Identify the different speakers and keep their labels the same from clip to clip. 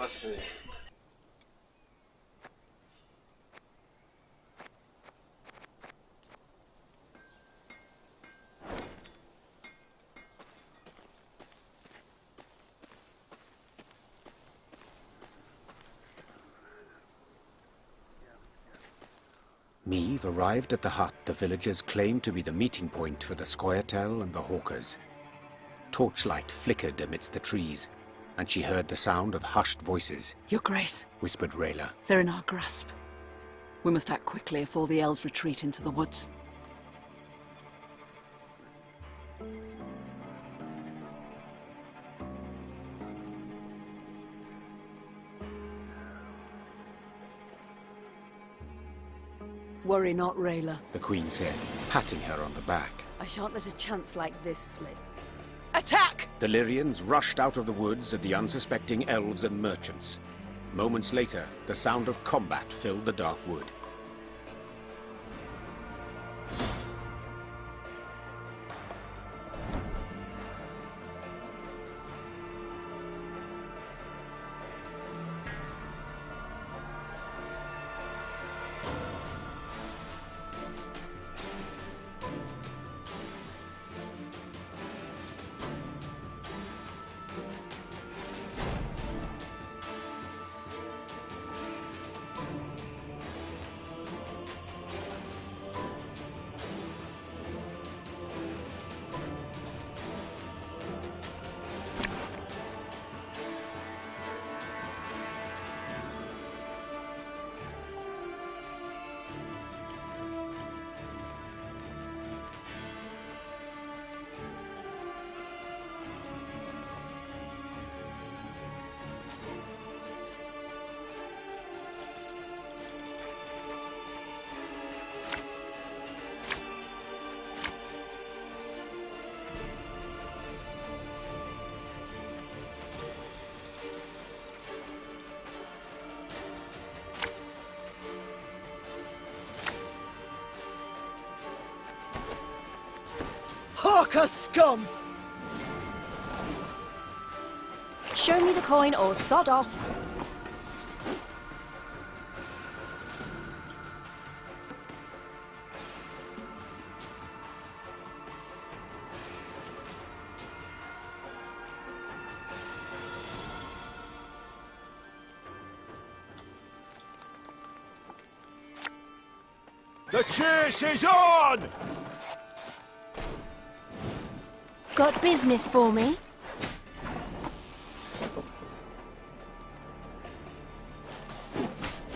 Speaker 1: sì.
Speaker 2: Meave arrived at the hut the villagers claimed to be the meeting point for the Scoia'tael and the Hawkers. Torchlight flickered amidst the trees, and she heard the sound of hushed voices.
Speaker 3: Your Grace,
Speaker 2: Whispered Rayla.
Speaker 3: they're in our grasp. We must act quickly if all the elves retreat into the woods. Worry not, Rayla.
Speaker 2: The Queen said, patting her on the back.
Speaker 3: I shan't let a chance like this slip. Attack!
Speaker 2: The Lyrians rushed out of the woods at the unsuspecting elves and merchants. Moments later, the sound of combat filled the dark wood.
Speaker 3: Hawker scum!
Speaker 4: Show me the coin or sod off.
Speaker 5: The chase is on!
Speaker 4: Got business for me?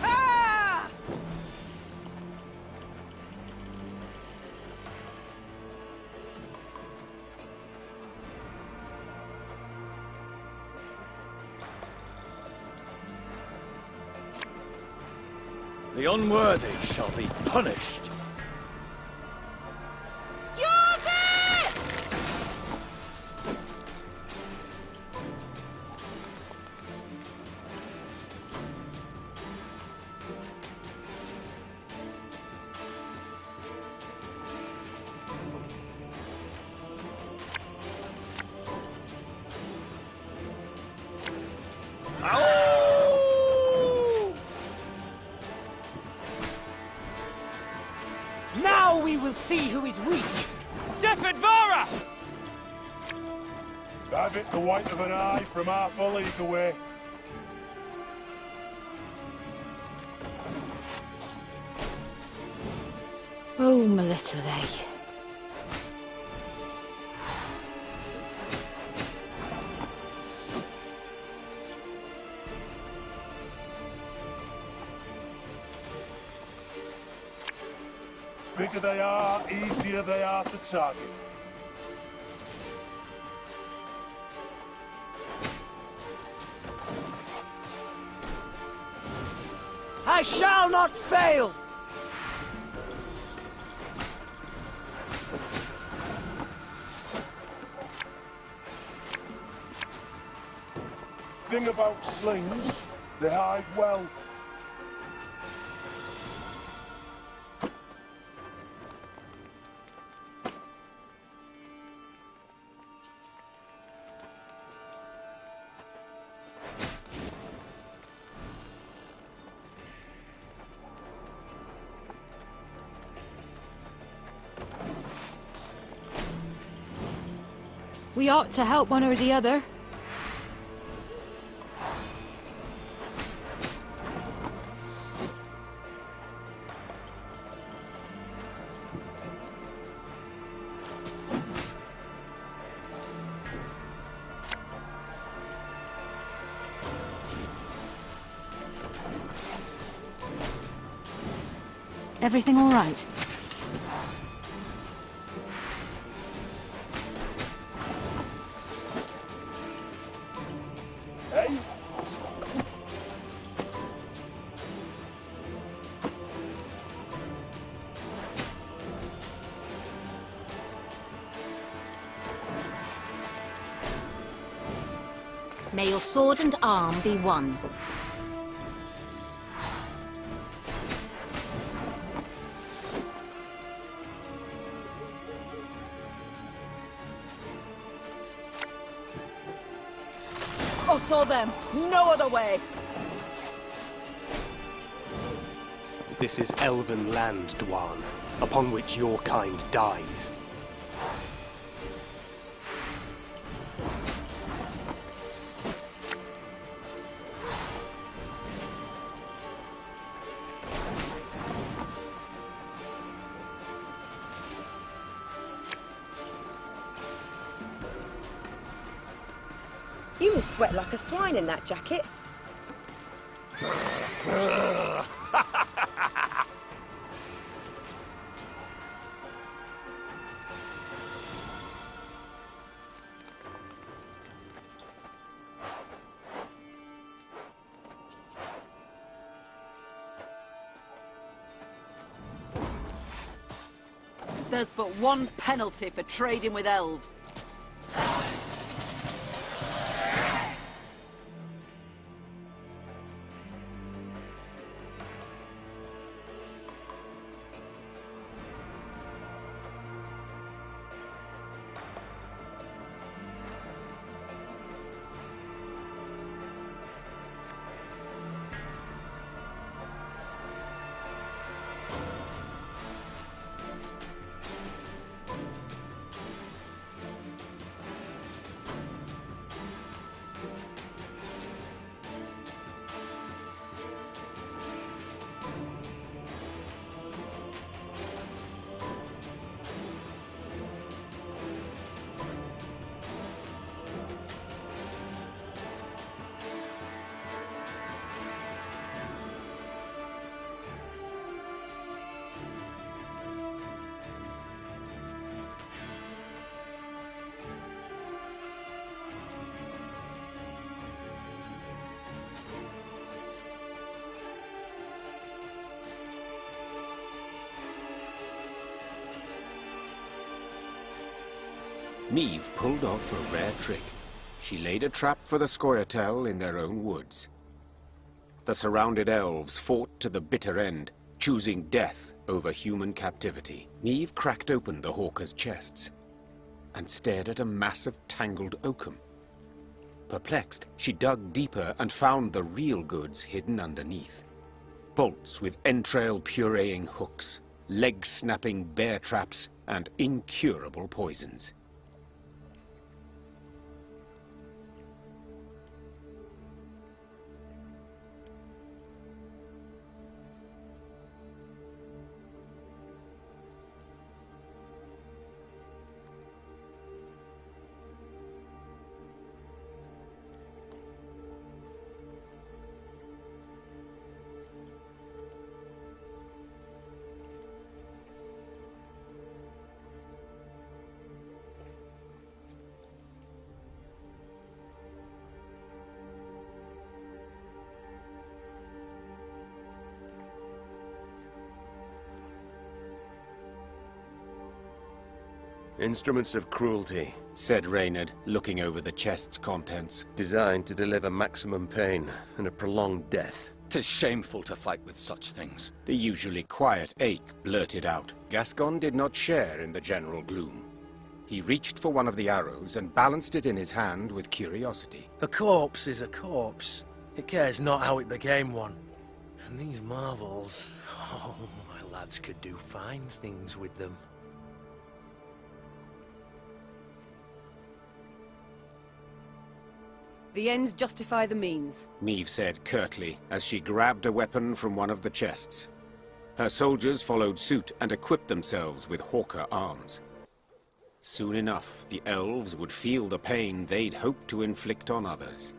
Speaker 3: Ah!
Speaker 5: The unworthy shall be punished.
Speaker 3: Now we will see who is weak.
Speaker 6: Defenvara!
Speaker 5: Have it the white of an eye from half a league away.
Speaker 4: Oh, my little they.
Speaker 5: Bigger they are, easier they are to target.
Speaker 3: I shall not fail!
Speaker 5: Thing about slings, they hide well.
Speaker 1: We ought to help one or the other. Everything all right?
Speaker 4: May your sword and arm be one.
Speaker 3: Hustle them! No other way!
Speaker 7: This is Elven land, Dwan, upon which your kind dies.
Speaker 8: You must sweat like a swine in that jacket.
Speaker 3: There's but one penalty for trading with elves.
Speaker 2: Neve pulled off a rare trick. She laid a trap for the Scoia'tael in their own woods. The surrounded elves fought to the bitter end, choosing death over human captivity. Neve cracked open the hawkers' chests and stared at a mass of tangled oakum. Perplexed, she dug deeper and found the real goods hidden underneath. Bolts with entrail-pureeing hooks, leg-snapping bear traps, and incurable poisons.
Speaker 9: Instruments of cruelty,
Speaker 2: Said Reynard, looking over the chest's contents.
Speaker 9: designed to deliver maximum pain and a prolonged death.
Speaker 5: 'Tis shameful to fight with such things.
Speaker 2: The usually quiet Ache blurted out. Gascon did not share in the general gloom. He reached for one of the arrows and balanced it in his hand with curiosity.
Speaker 6: A corpse is a corpse. It cares not how it became one. And these marvels, oh, my lads could do fine things with them.
Speaker 10: The ends justify the means.
Speaker 2: Meve said curtly as she grabbed a weapon from one of the chests. Her soldiers followed suit and equipped themselves with hawker arms. Soon enough, the elves would feel the pain they'd hoped to inflict on others.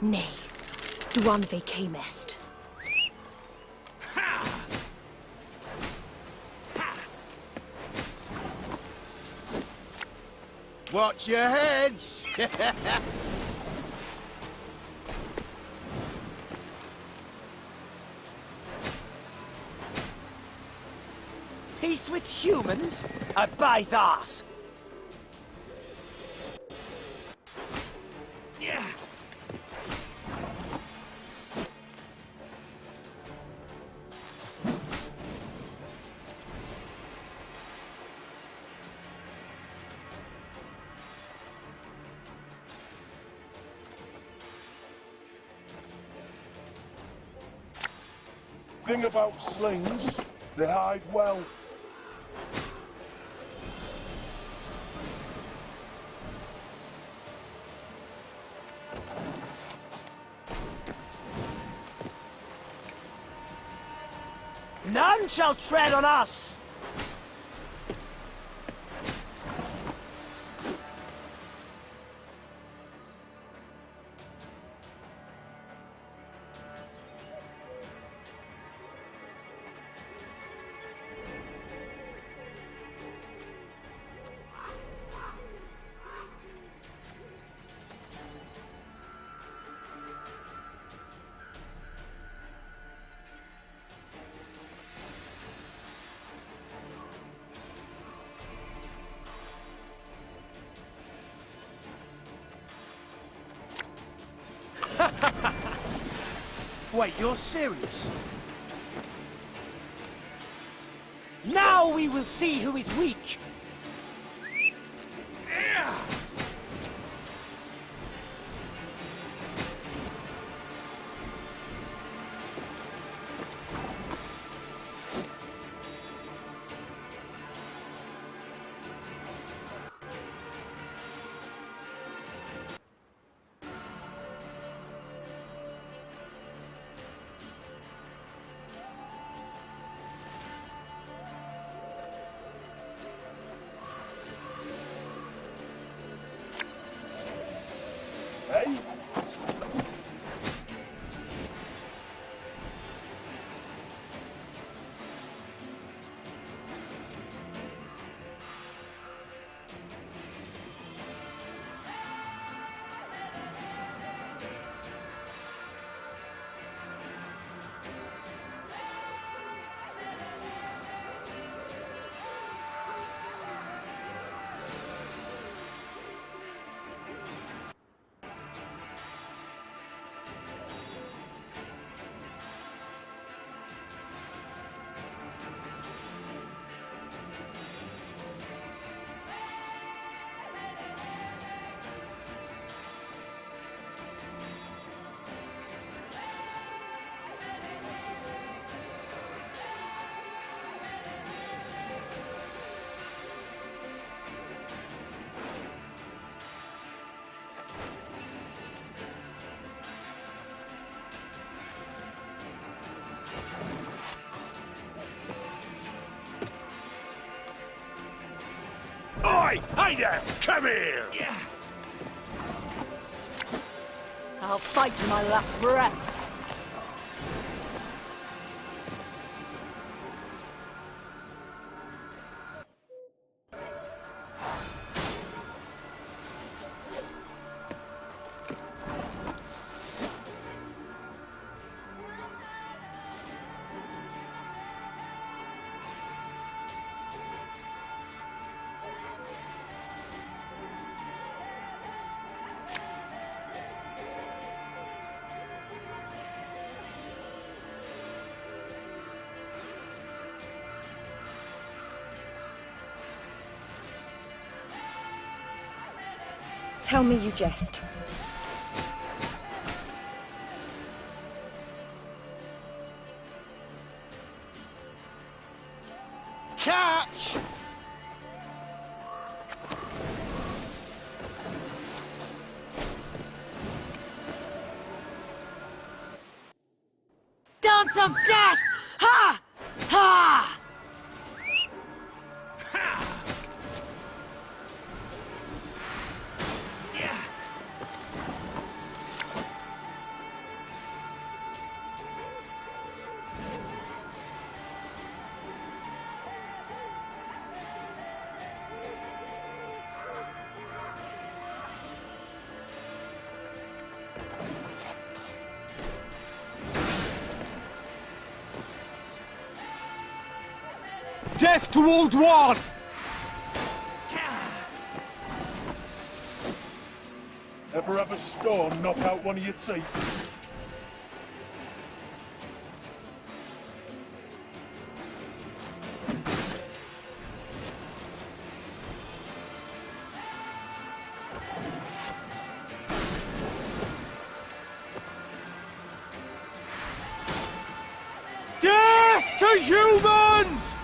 Speaker 4: Nay, Dwan vacamest.
Speaker 5: Watch your heads!
Speaker 6: Peace with humans? I buy that! Yeah.
Speaker 11: Thing about slings, they hide well.
Speaker 6: None shall tread on us! Wait, you're serious? Now we will see who is weak!
Speaker 11: Hey?
Speaker 5: Oi! Hey there! Come here!
Speaker 3: I'll fight to my last breath.
Speaker 8: Tell me you jest.
Speaker 5: Catch!
Speaker 1: Dance of death! Ha! Ha!
Speaker 5: Death to all Dwarf!
Speaker 11: Ever have a storm knock out one of your teeth?
Speaker 5: Death to humans!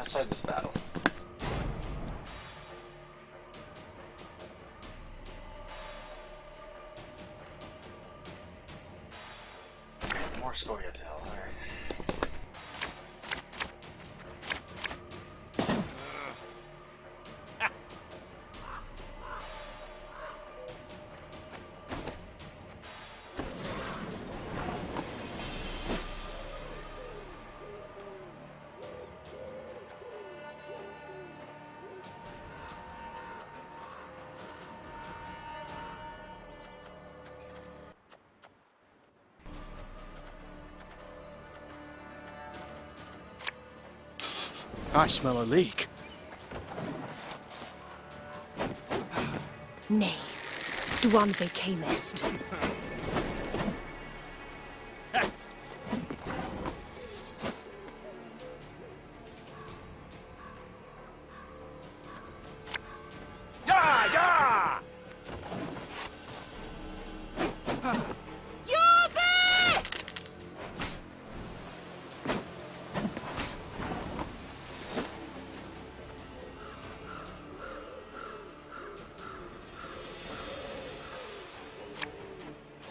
Speaker 12: outside this battle. More story to tell, alright.
Speaker 11: I smell a leak.
Speaker 4: Nay, Duanve camest.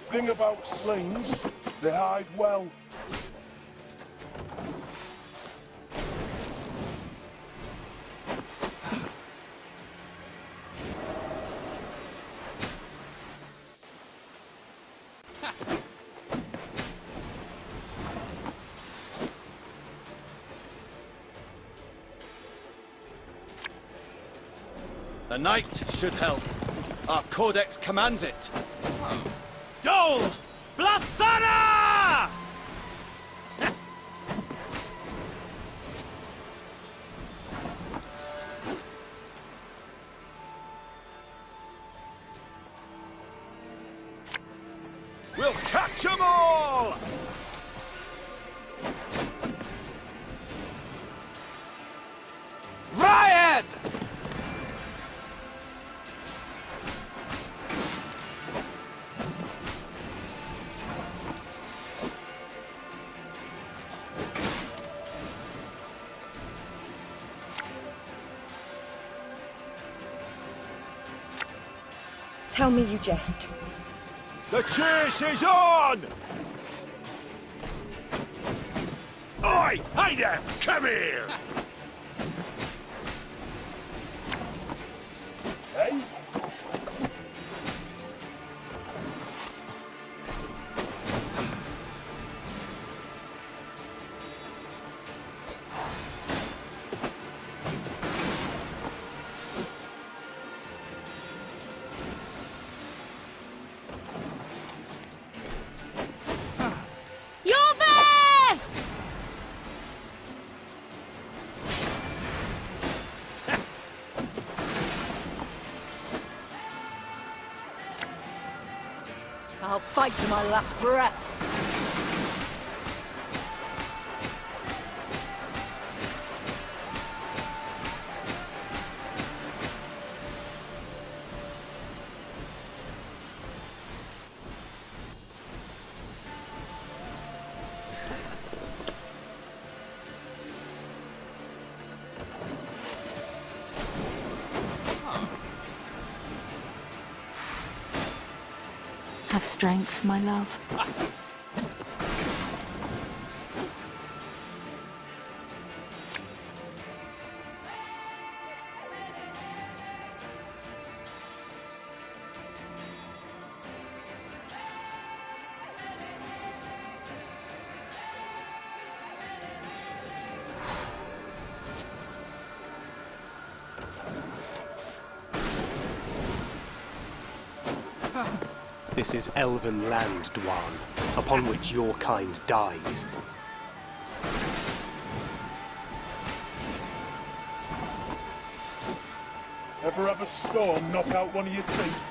Speaker 11: Thing about slings, they hide well.
Speaker 5: The knight should help. Our codex commands it. Dole! Blasana! We'll catch 'em all! Riot!
Speaker 8: Tell me you jest.
Speaker 5: The chase is on! Oi! Hey there! Come here!
Speaker 11: Hey?
Speaker 3: I'll fight to my last breath.
Speaker 4: Have strength, my love.
Speaker 7: This is Elven land, Dwan, upon which your kind dies.
Speaker 11: Ever have a storm knock out one of your teeth?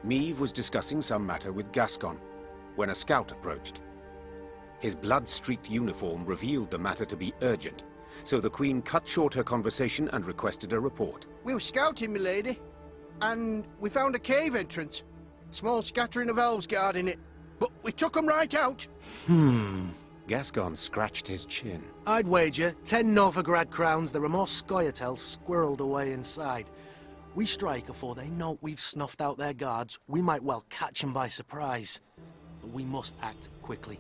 Speaker 2: Meve was discussing some matter with Gascon when a scout approached. His blood-streaked uniform revealed the matter to be urgent, so the Queen cut short her conversation and requested a report.
Speaker 13: We were scouting, milady, and we found a cave entrance. Small scattering of elves guarding it, but we took them right out.
Speaker 2: Gascon scratched his chin.
Speaker 6: I'd wager 10 Novigrad crowns there are more Scoia'taels squirreled away inside. We strike afore they know we've snuffed out their guards. We might well catch them by surprise. But we must act quickly.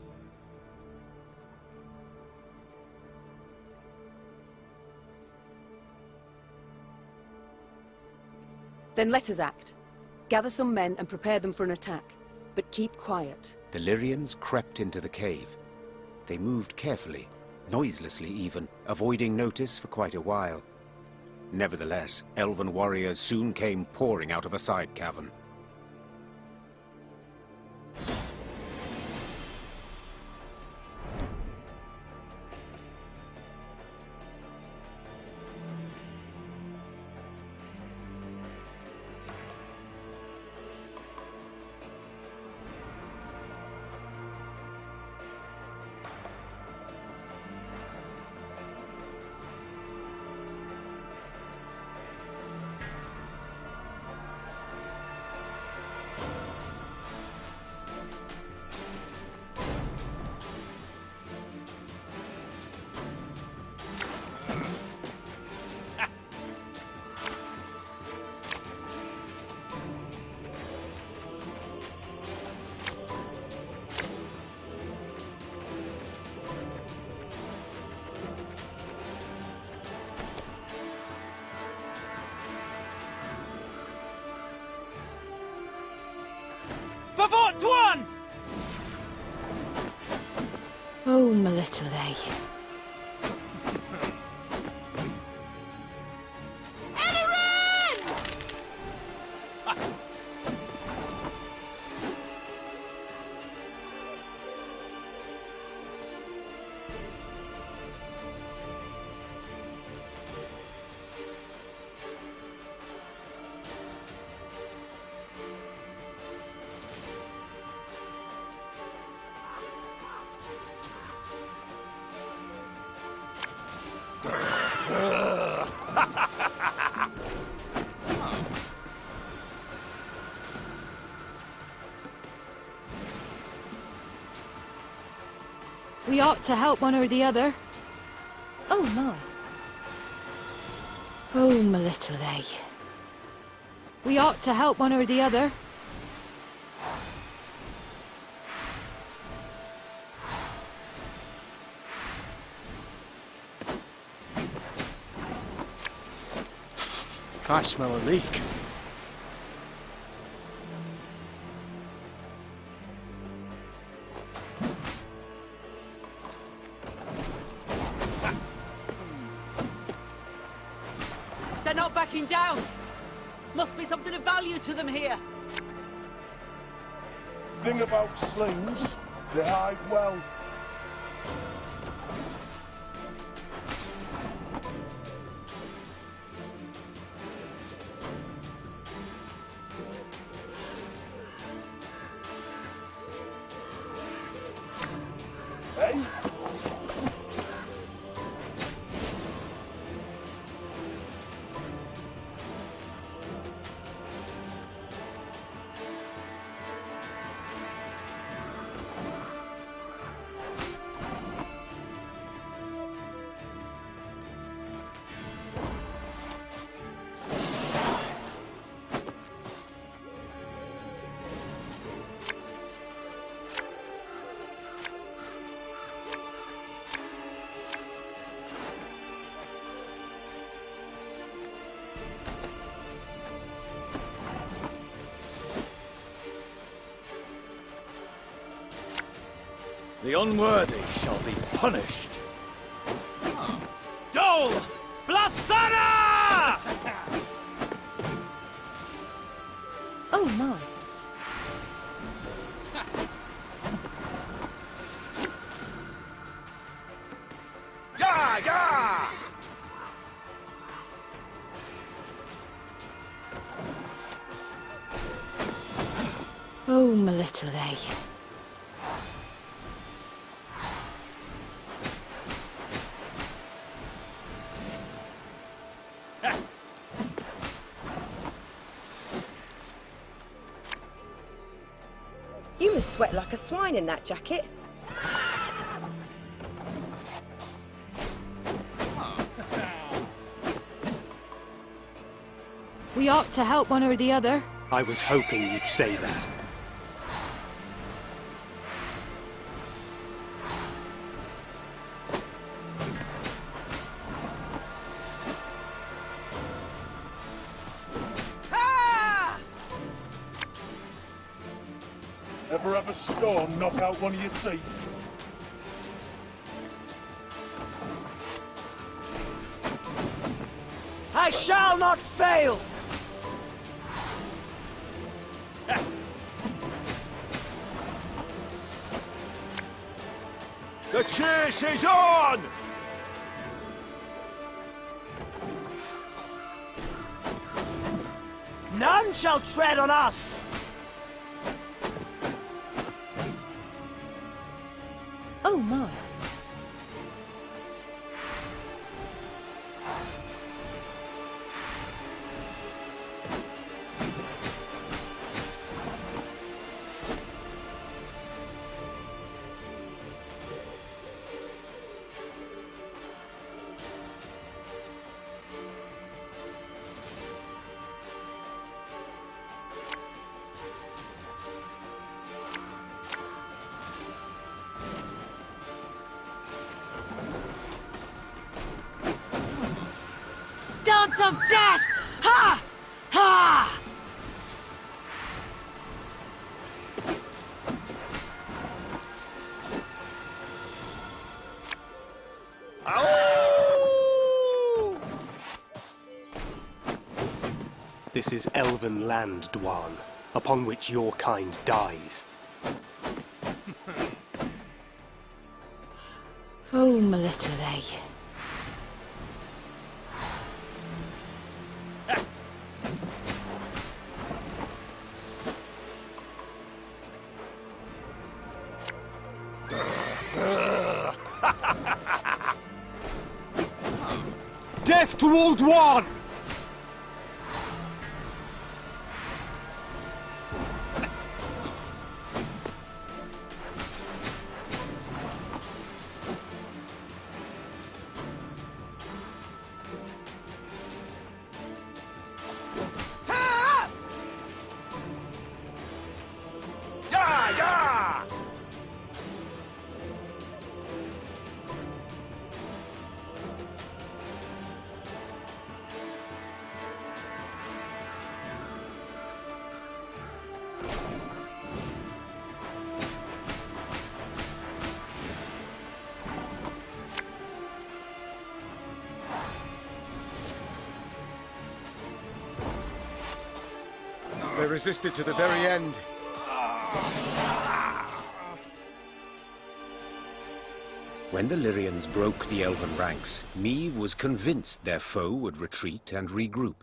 Speaker 10: Then let us act. Gather some men and prepare them for an attack. But keep quiet.
Speaker 2: The Lyrians crept into the cave. They moved carefully, noiselessly even, avoiding notice for quite a while. Nevertheless, Elven warriors soon came pouring out of a side cavern.
Speaker 4: Oh, my little lay. We ought to help one or the other.
Speaker 8: Oh, my.
Speaker 4: Oh, my little lay. We ought to help one or the other.
Speaker 13: I smell a leak.
Speaker 1: They're not backing down! Must be something of value to them here!
Speaker 11: Thing about slings, they hide well. Hey?
Speaker 5: The unworthy shall be punished. Dole! Blasana!
Speaker 8: Oh, my.
Speaker 5: Ya! Ya!
Speaker 4: Oh, my little A.
Speaker 8: You must sweat like a swine in that jacket.
Speaker 4: We ought to help one or the other.
Speaker 7: I was hoping you'd say that.
Speaker 11: Ever have a storm knock out one of your teeth?
Speaker 13: I shall not fail!
Speaker 5: The chase is on!
Speaker 13: None shall tread on us!
Speaker 8: Oh my.
Speaker 4: Dance of death! Ha! Ha!
Speaker 7: This is Elven land, Dwan, upon which your kind dies.
Speaker 4: Oh, my little A.
Speaker 7: Death to all Dwan!
Speaker 5: They resisted to the very end.
Speaker 2: When the Lyrians broke the Elven ranks, Meve was convinced their foe would retreat and regroup.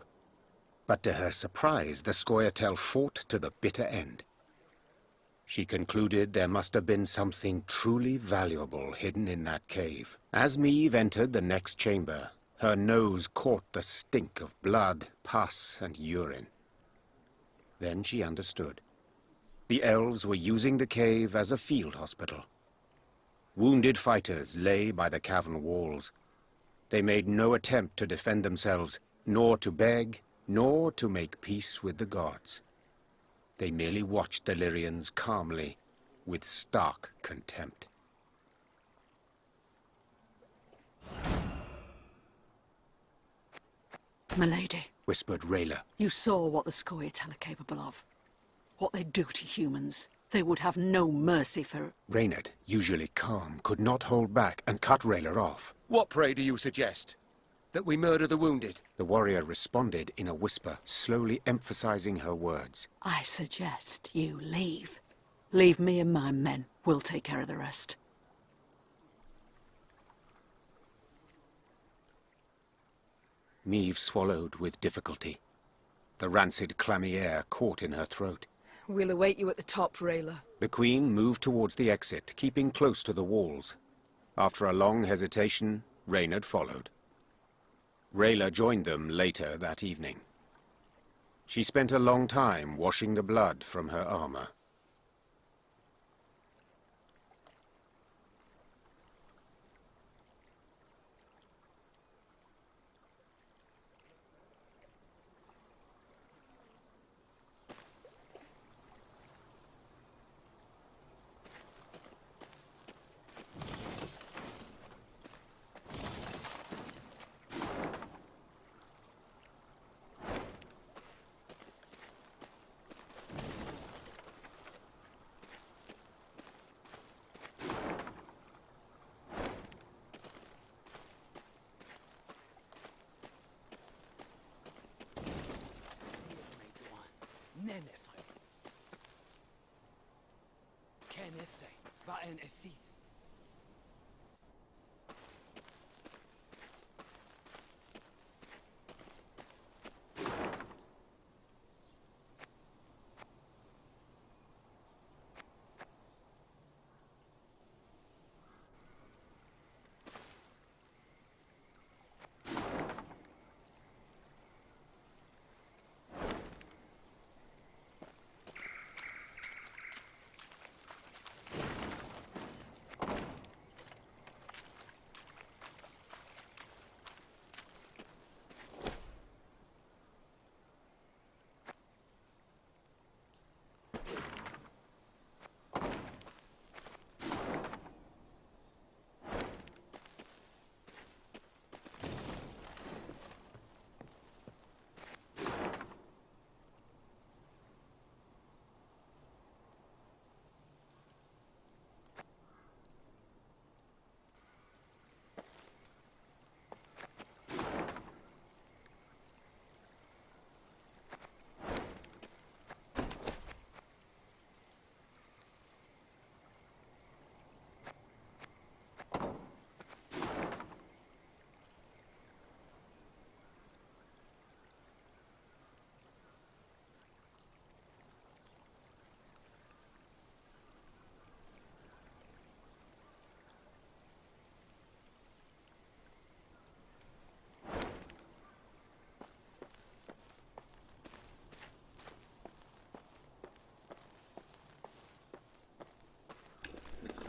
Speaker 2: But to her surprise, the Scoia'tael fought to the bitter end. She concluded there must have been something truly valuable hidden in that cave. As Meve entered the next chamber, her nose caught the stink of blood, pus, and urine. Then she understood. The elves were using the cave as a field hospital. Wounded fighters lay by the cavern walls. They made no attempt to defend themselves, nor to beg, nor to make peace with the gods. They merely watched the Lyrians calmly, with stark contempt.
Speaker 3: Milady,
Speaker 2: Whispered Rayla.
Speaker 3: you saw what the Scoia'tael are capable of. What they do to humans. They would have no mercy for...
Speaker 2: Reynard, usually calm, could not hold back and cut Rayla off.
Speaker 9: What, pray, do you suggest? That we murder the wounded?
Speaker 2: The warrior responded in a whisper, slowly emphasizing her words.
Speaker 3: I suggest you leave. Leave me and my men. We'll take care of the rest.
Speaker 2: Meve swallowed with difficulty. The rancid, clammy air caught in her throat.
Speaker 10: We'll await you at the top, Rayla.
Speaker 2: The Queen moved towards the exit, keeping close to the walls. After a long hesitation, Reynard followed. Rayla joined them later that evening. She spent a long time washing the blood from her armor.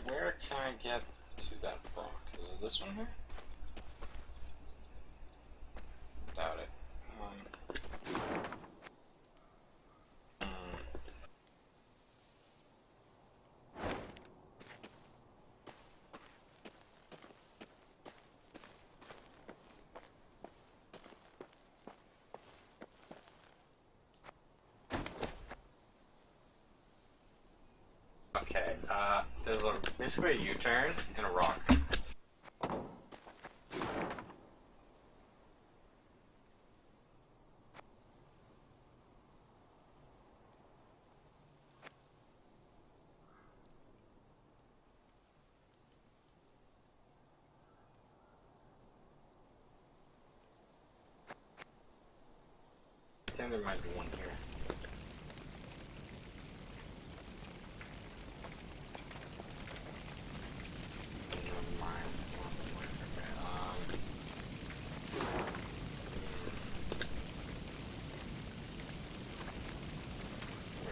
Speaker 12: Where can I get to that rock? Is it this one here? Doubt it. Okay, there's basically a U-turn and a rock. I think there might be one here.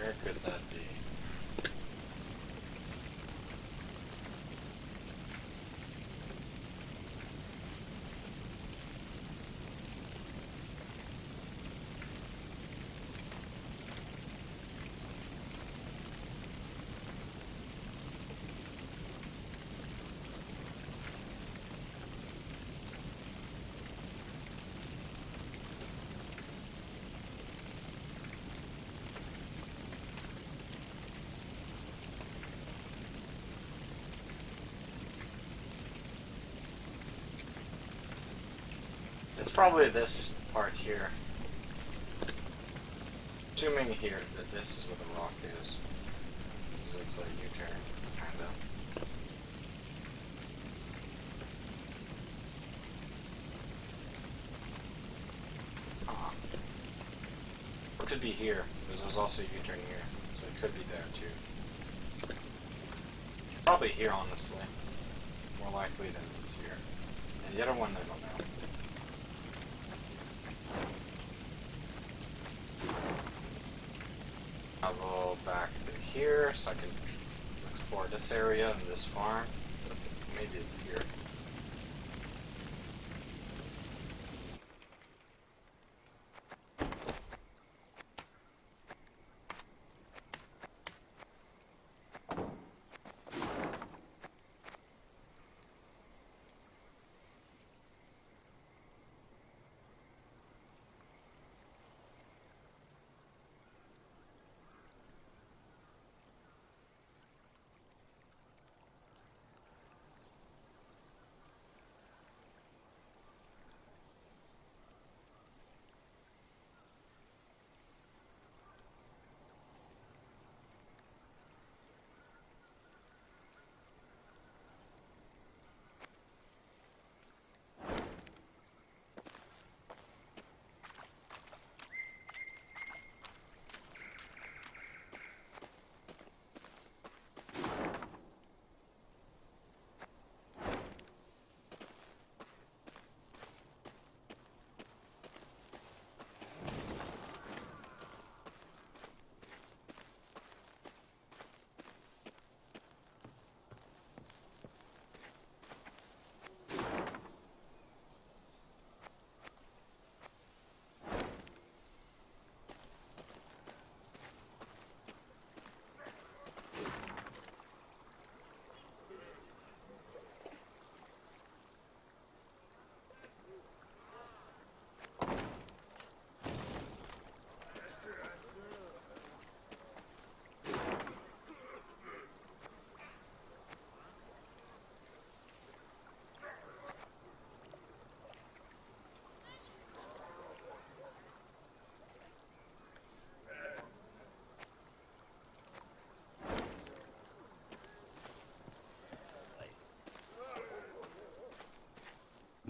Speaker 12: Where could that be? It's probably this part here. Assuming here that this is where the rock is. Because it's a U-turn, kind of. It could be here, because there's also a U-turn here. So it could be there too. Probably here, honestly. More likely than it's here. And the other one, I don't know. I'll go back to here so I can explore this area and this farm. So maybe it's here.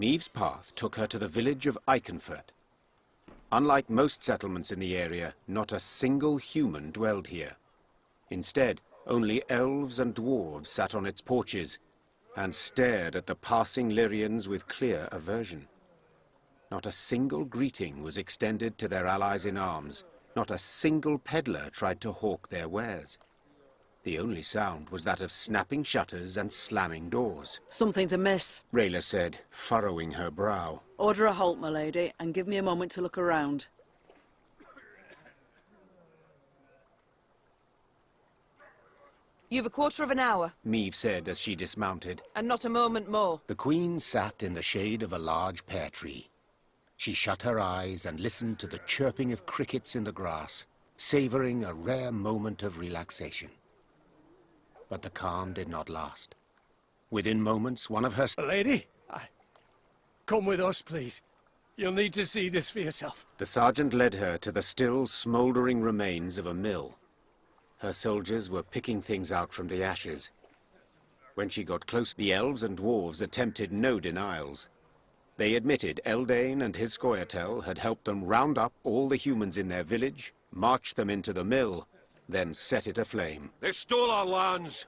Speaker 2: Maeve's path took her to the village of Iconfurt. Unlike most settlements in the area, not a single human dwelled here. Instead, only elves and dwarves sat on its porches and stared at the passing Lyrians with clear aversion. Not a single greeting was extended to their allies in arms. Not a single peddler tried to hawk their wares. The only sound was that of snapping shutters and slamming doors.
Speaker 3: Something's amiss.
Speaker 2: Rayla said, furrowing her brow.
Speaker 3: Order a halt, my lady, and give me a moment to look around.
Speaker 10: You've a quarter of an hour.
Speaker 2: Maeve said as she dismounted.
Speaker 10: And not a moment more.
Speaker 2: The Queen sat in the shade of a large pear tree. She shut her eyes and listened to the chirping of crickets in the grass, savouring a rare moment of relaxation. But the calm did not last. Within moments, one of her...
Speaker 6: Lady, come with us, please. You'll need to see this for yourself.
Speaker 2: The sergeant led her to the still smouldering remains of a mill. Her soldiers were picking things out from the ashes. When she got close, the elves and dwarves attempted no denials. They admitted Eldain and his Scoia'tael had helped them round up all the humans in their village, march them into the mill, then set it aflame.
Speaker 14: They stole our lands.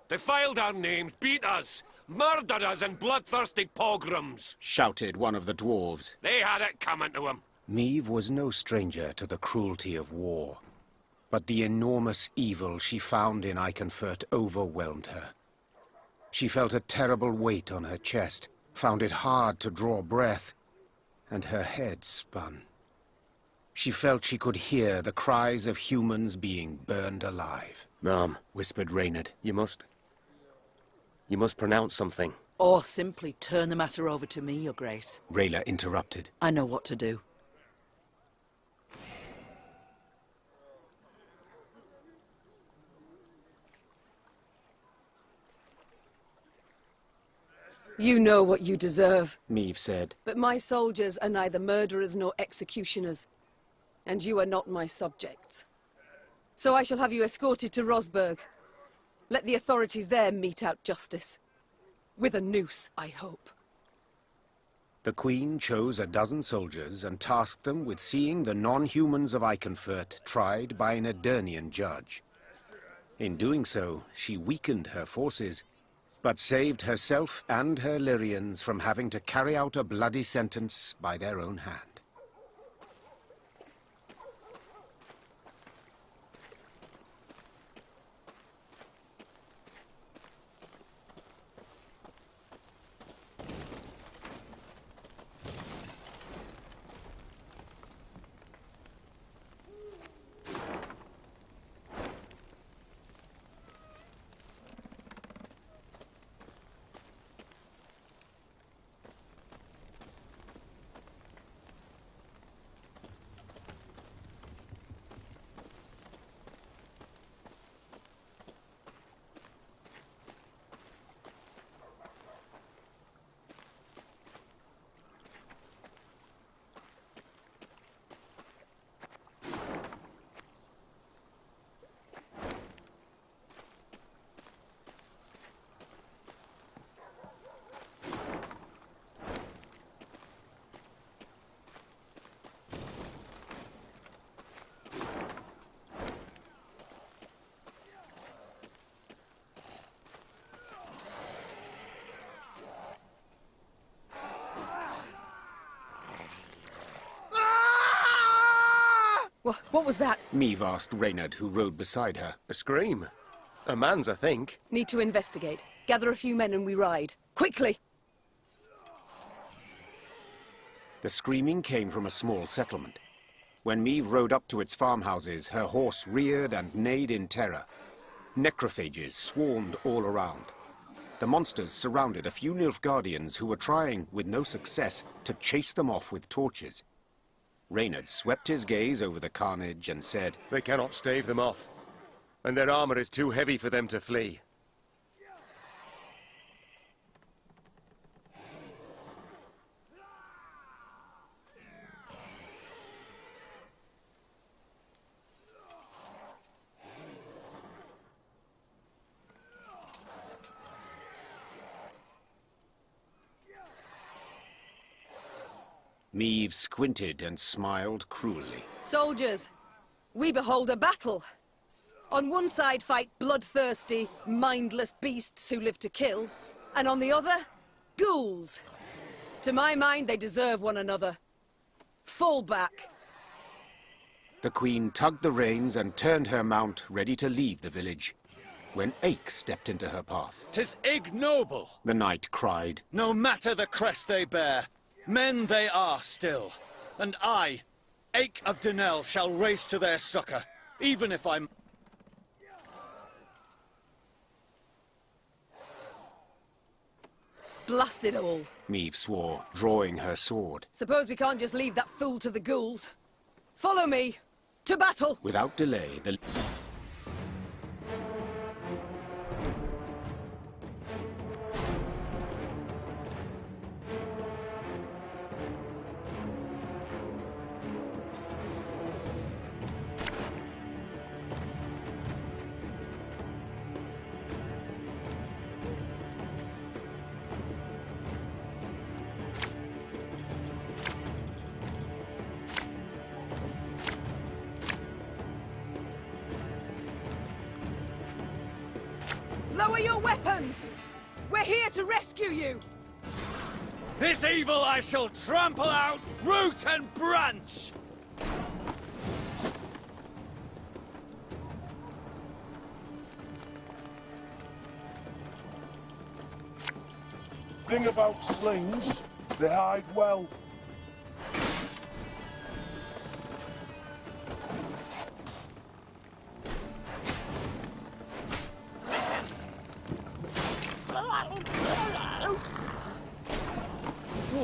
Speaker 14: They filed our names, beat us, murdered us in bloodthirsty pogroms,
Speaker 2: shouted one of the dwarves.
Speaker 14: They had it coming to them.
Speaker 2: Maeve was no stranger to the cruelty of war, but the enormous evil she found in Iconfurt overwhelmed her. She felt a terrible weight on her chest, found it hard to draw breath, and her head spun. She felt she could hear the cries of humans being burned alive.
Speaker 9: Ma'am,
Speaker 2: whispered Reynard.
Speaker 9: You must pronounce something.
Speaker 3: Or simply turn the matter over to me, Your Grace.
Speaker 2: Rayla interrupted.
Speaker 3: I know what to do.
Speaker 10: You know what you deserve,
Speaker 2: Maeve said.
Speaker 10: But my soldiers are neither murderers nor executioners, and you are not my subjects. So I shall have you escorted to Rosberg. Let the authorities there mete out justice. With a noose, I hope.
Speaker 2: The Queen chose a dozen soldiers and tasked them with seeing the non-humans of Iconfurt tried by an Edirnian judge. In doing so, she weakened her forces, but saved herself and her Lyrians from having to carry out a bloody sentence by their own hand.
Speaker 10: What was that?
Speaker 2: Meve asked Reynard, who rode beside her.
Speaker 9: A scream. A man's, I think.
Speaker 10: Need to investigate. Gather a few men and we ride. Quickly!
Speaker 2: The screaming came from a small settlement. When Meve rode up to its farmhouses, her horse reared and neighed in terror. Necrophages swarmed all around. The monsters surrounded a few Nilfgaardians who were trying, with no success, to chase them off with torches. Reynard swept his gaze over the carnage and said,
Speaker 9: They cannot stave them off, and their armor is too heavy for them to flee.
Speaker 2: Meve squinted and smiled cruelly.
Speaker 10: Soldiers, we behold a battle. On one side fight bloodthirsty, mindless beasts who live to kill, and on the other, ghouls. To my mind, they deserve one another. Fall back.
Speaker 2: The queen tugged the reins and turned her mount, ready to leave the village, when Ache stepped into her path.
Speaker 5: 'Tis ignoble!
Speaker 2: The knight cried.
Speaker 5: No matter the crest they bear, men they are still. And I, Ache of Denel, shall race to their succor, even if I'm...
Speaker 10: Blast it all.
Speaker 2: Meve swore, drawing her sword.
Speaker 10: Suppose we can't just leave that fool to the ghouls. Follow me! To battle!
Speaker 2: Without delay, the...
Speaker 10: Lower your weapons! We're here to rescue you!
Speaker 5: This evil I shall trample out, root and branch!
Speaker 11: Thing about slings, they hide well.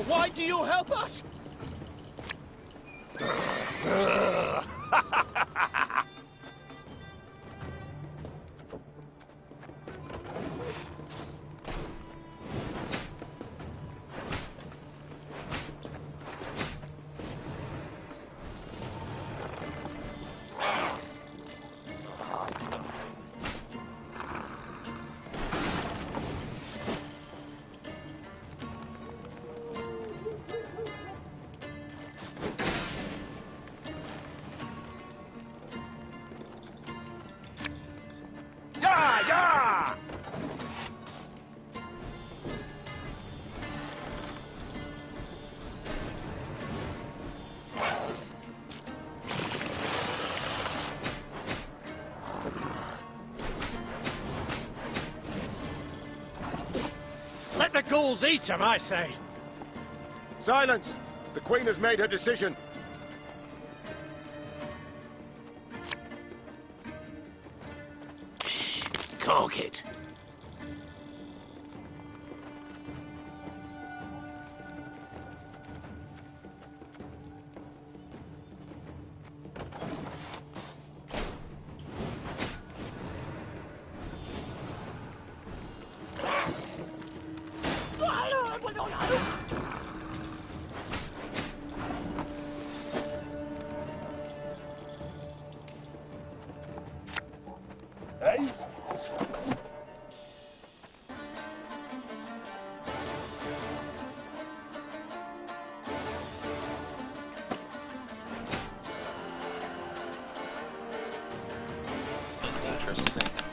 Speaker 5: Why do you help us?
Speaker 14: the ghouls eat 'em, I say.
Speaker 9: Silence! The Queen has made her decision.
Speaker 14: Shh! Cork it.
Speaker 11: Eh?
Speaker 12: Interesting.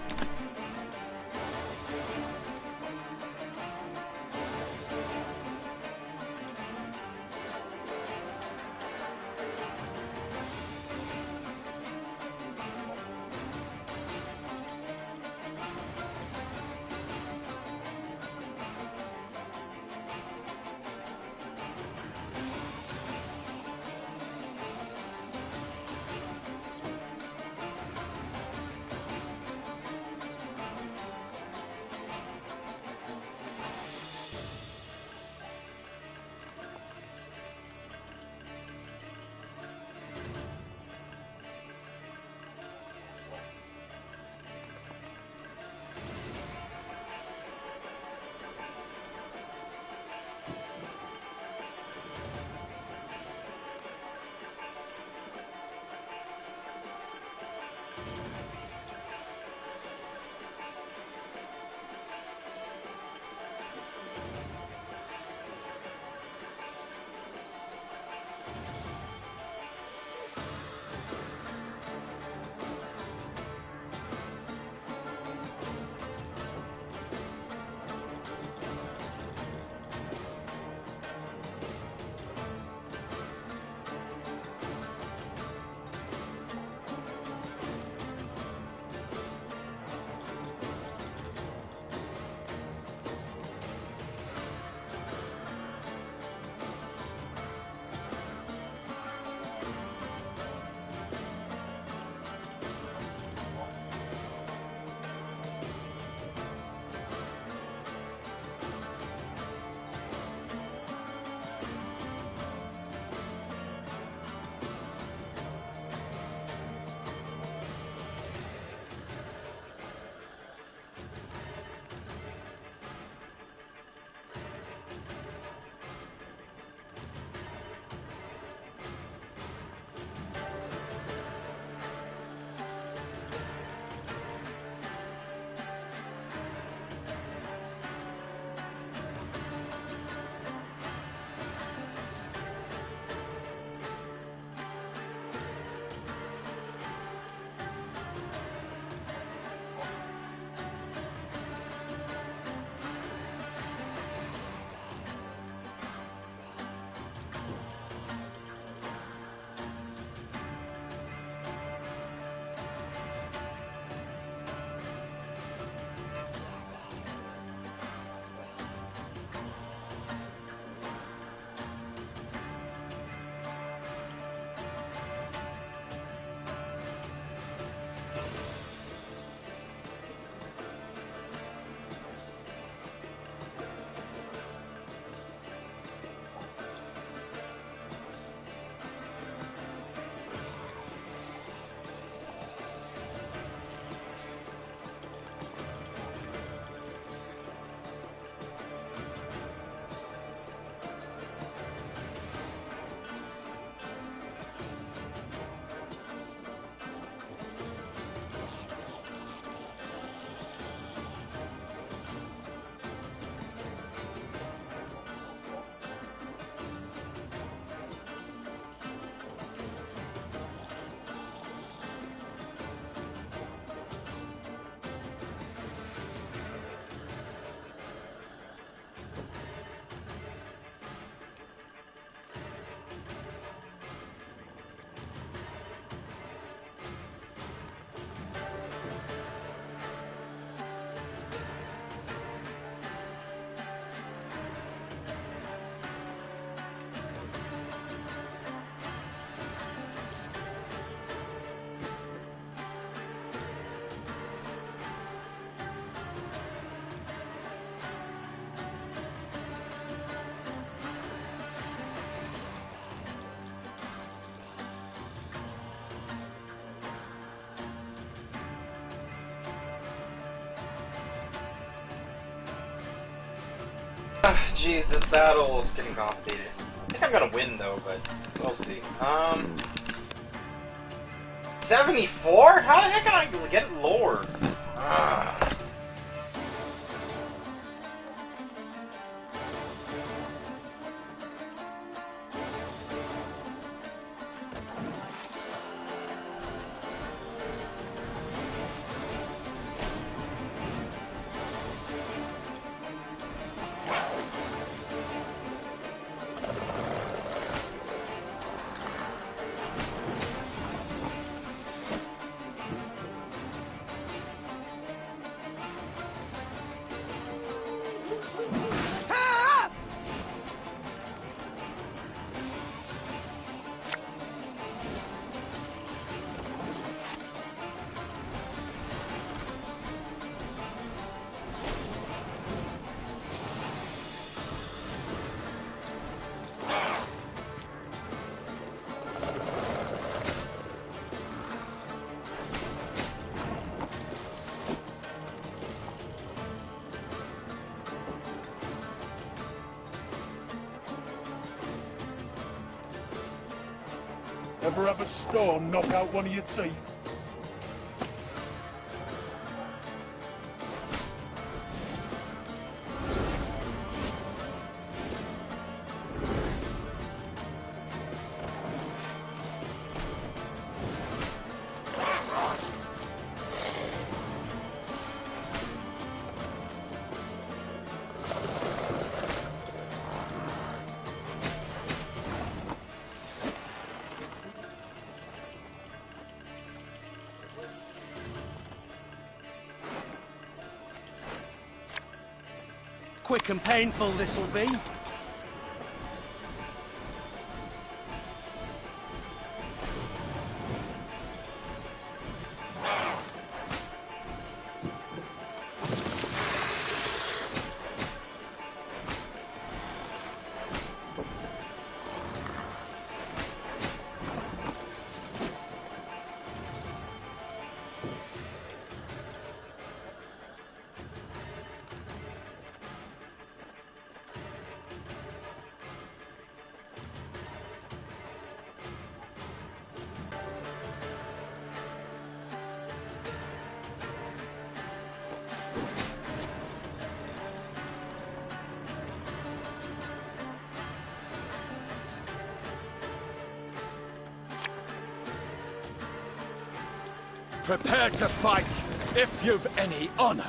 Speaker 12: Jeez, this battle is getting complicated. I think I'm gonna win though, but we'll see. 74? How the heck can I get Lord?
Speaker 11: Ever have a storm knock out one of your teeth?
Speaker 6: Quick and painful this'll be.
Speaker 5: Prepare to fight, if you've any honor.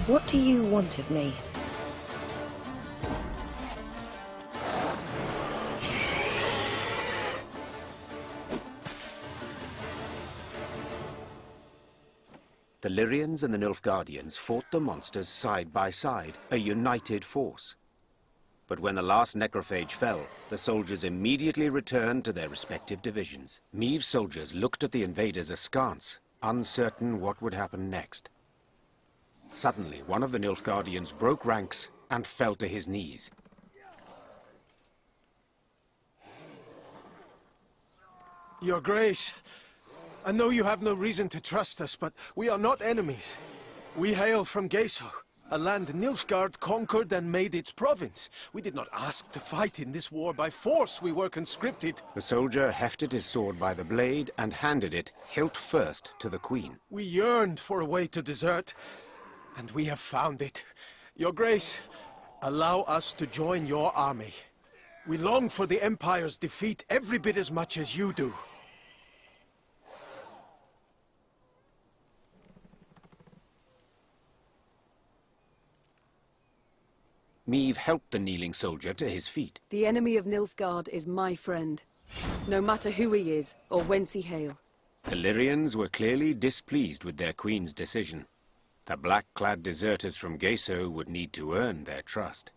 Speaker 8: What do you want of me?
Speaker 2: The Lyrians and the Nilfgaardians fought the monsters side by side, a united force. But when the last necrophage fell, the soldiers immediately returned to their respective divisions. Meave's soldiers looked at the invaders askance, uncertain what would happen next. Suddenly, one of the Nilfgaardians broke ranks and fell to his knees.
Speaker 6: Your Grace, I know you have no reason to trust us, but we are not enemies. We hail from Geso.
Speaker 15: A land Nilfgaard conquered and made its province. We did not ask to fight in this war by force. We were conscripted.
Speaker 2: The soldier hefted his sword by the blade and handed it, hilt first, to the queen.
Speaker 15: We yearned for a way to desert, and we have found it. Your Grace, allow us to join your army. We long for the Empire's defeat every bit as much as you do.
Speaker 2: Meve helped the kneeling soldier to his feet.
Speaker 10: The enemy of Nilfgaard is my friend, no matter who he is or whence he hail.
Speaker 2: The Lyrians were clearly displeased with their queen's decision. The black-clad deserters from Geso would need to earn their trust.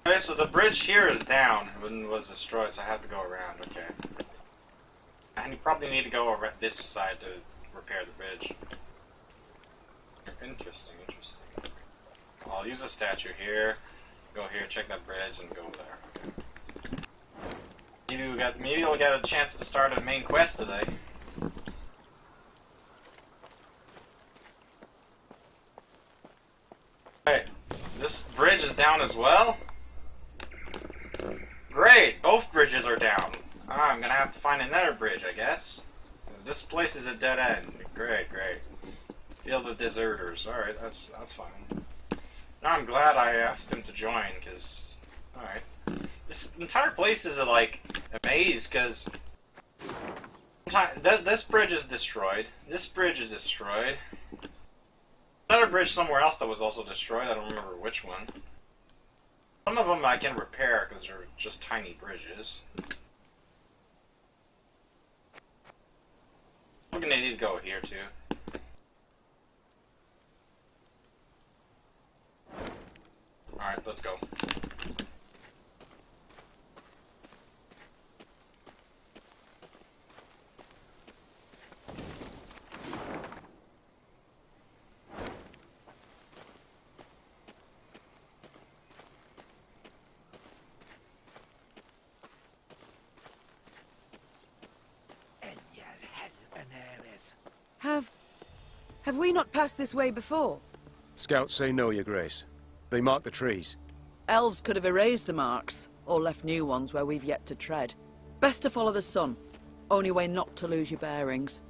Speaker 12: Okay, so the bridge here is down when it was destroyed, so I have to go around, okay. And you probably need to go around this side to repair the bridge. Interesting, interesting. I'll use a statue here, go here, check that bridge, and go there. Okay. Maybe you'll get a chance to start a main quest today. Okay, this bridge is down as well. Great, both bridges are down. I'm gonna have to find another bridge, I guess. This place is a dead end. Great, great. Field of deserters. Alright, that's fine. Now I'm glad I asked him to join, because... Alright. This entire place is like a maze, because... This bridge is destroyed. This bridge is destroyed. Another bridge somewhere else that was also destroyed. I don't remember which one. Some of them I can repair because they're just tiny bridges. I'm gonna need to go here too. Alright, let's go.
Speaker 10: Have we not passed this way before?
Speaker 9: Scouts say no, Your Grace. They mark the trees.
Speaker 3: Elves could have erased the marks, or left new ones where we've yet to tread. Best to follow the sun. Only way not to lose your bearings.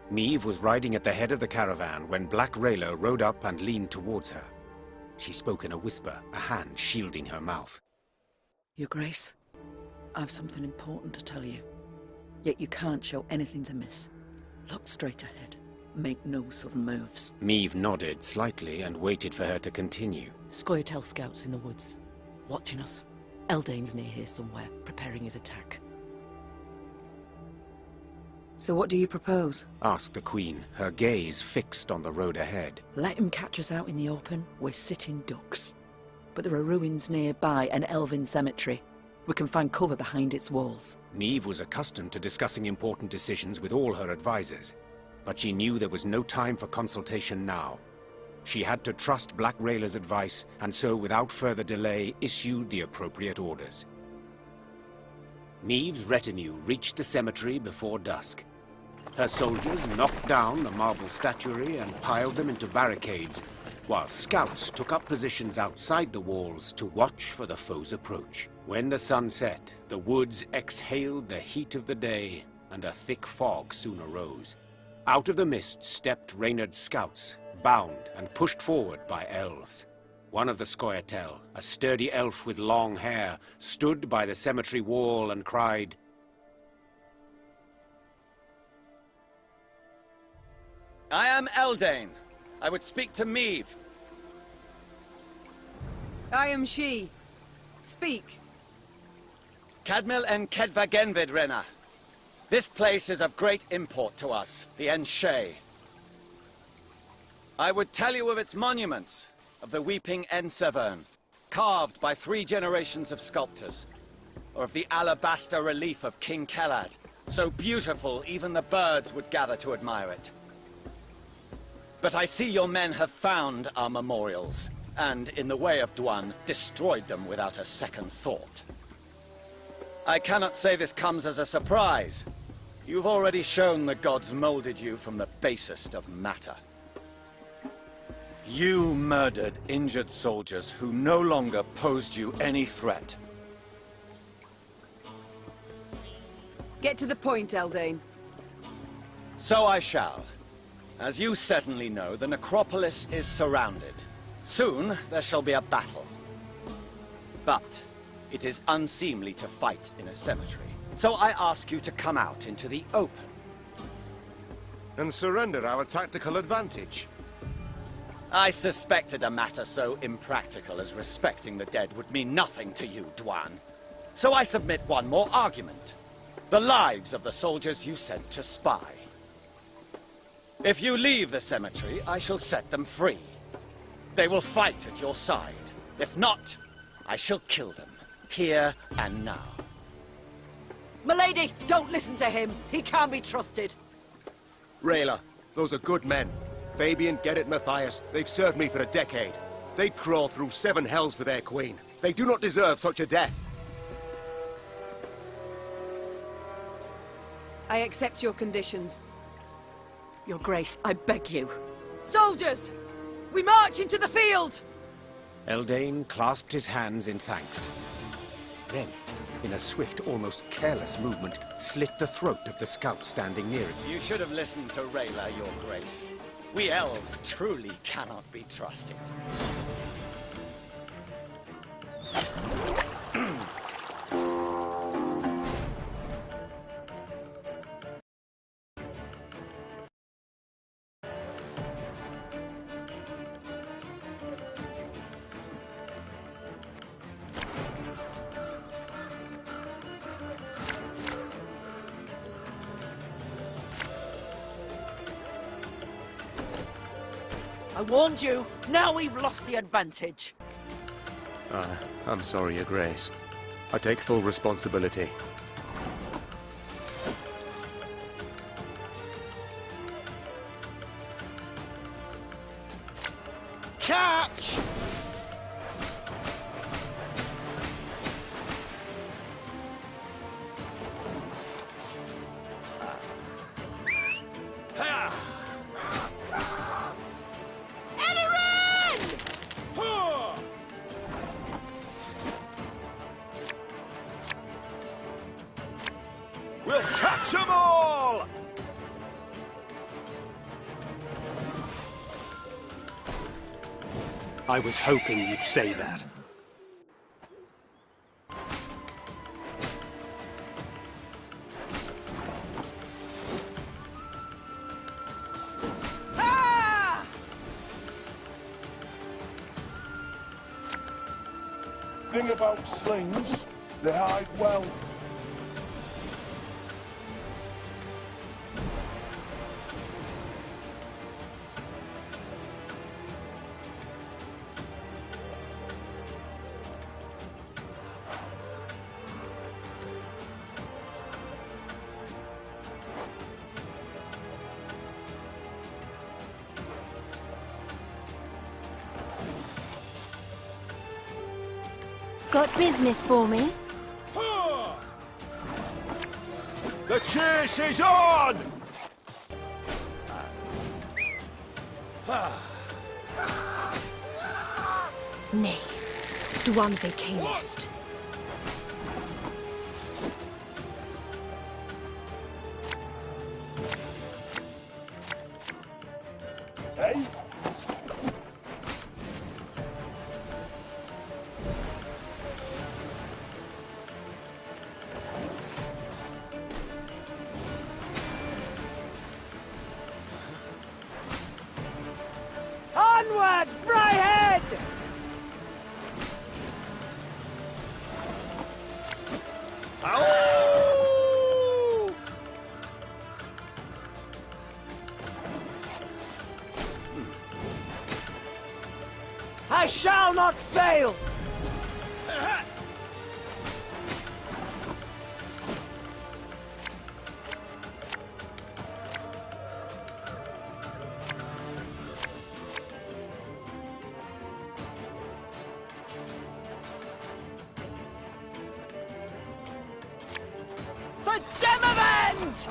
Speaker 2: Meve was riding at the head of the caravan when Black Rayla rode up and leaned towards her. She spoke in a whisper, a hand shielding her mouth.
Speaker 3: Your Grace, I've something important to tell you. Yet you can't show anything to miss. Look straight ahead. Make no sudden moves.
Speaker 2: Meve nodded slightly and waited for her to continue.
Speaker 3: Scoia'tael scouts in the woods, watching us. Eldain's near here somewhere, preparing his attack.
Speaker 10: So what do you propose?
Speaker 2: Asked the Queen, her gaze fixed on the road ahead.
Speaker 3: Let him catch us out in the open. We're sitting ducks. But there are ruins nearby, an Elven cemetery. We can find cover behind its walls.
Speaker 2: Meve was accustomed to discussing important decisions with all her advisors, but she knew there was no time for consultation now. She had to trust Black Rayla's advice, and so without further delay issued the appropriate orders. Meve's retinue reached the cemetery before dusk. Her soldiers knocked down the marble statuary and piled them into barricades, while scouts took up positions outside the walls to watch for the foe's approach. When the sun set, the woods exhaled the heat of the day, and a thick fog soon arose. Out of the mist stepped Reynard's scouts, bound and pushed forward by elves. One of the Scoia'tael, a sturdy elf with long hair, stood by the cemetery wall and cried,
Speaker 5: I am Eldain. I would speak to Meave.
Speaker 10: I am she. Speak.
Speaker 5: Cadmil en Kedvagenvid, Renna. This place is of great import to us, the Enshe. I would tell you of its monuments, of the weeping Ensevern, carved by 3 generations of sculptors, or of the alabaster relief of King Kelad, so beautiful even the birds would gather to admire it. But I see your men have found our memorials, and, in the way of Dwan, destroyed them without a second thought. I cannot say this comes as a surprise. You've already shown the gods molded you from the basest of matter. You murdered injured soldiers who no longer posed you any threat.
Speaker 10: Get to the point, Eldain.
Speaker 5: So I shall. As you certainly know, the necropolis is surrounded. Soon, there shall be a battle. But it is unseemly to fight in a cemetery. So I ask you to come out into the open.
Speaker 9: And surrender our tactical advantage.
Speaker 5: I suspected a matter so impractical as respecting the dead would mean nothing to you, Dwan. So I submit one more argument. The lives of the soldiers you sent to spy. If you leave the cemetery, I shall set them free. They will fight at your side. If not, I shall kill them, here and now.
Speaker 1: Milady, don't listen to him. He can't be trusted.
Speaker 9: Rayla, those are good men. Fabian, Gerrit, Matthias, they've served me for a decade. They'd crawl through 7 hells for their queen. They do not deserve such a death.
Speaker 10: I accept your conditions.
Speaker 3: Your Grace, I beg you.
Speaker 10: Soldiers! We march into the field!
Speaker 2: Eldain clasped his hands in thanks. Then, in a swift, almost careless movement, slit the throat of the scout standing near it.
Speaker 5: You should have listened to Rayla, Your Grace. We elves truly cannot be trusted.
Speaker 1: I warned you. Now we've lost the advantage.
Speaker 9: I'm sorry, Your Grace. I take full responsibility.
Speaker 13: Catch!
Speaker 14: We'll catch 'em all!
Speaker 7: I was hoping you'd say that.
Speaker 11: Thing about slings, they hide well.
Speaker 16: Got business for me?
Speaker 14: The chase is on!
Speaker 16: Nay, Dwan fe caelist.
Speaker 11: Hey?
Speaker 1: Onward, Fryhead!
Speaker 13: I shall not fail!
Speaker 1: For Demavend!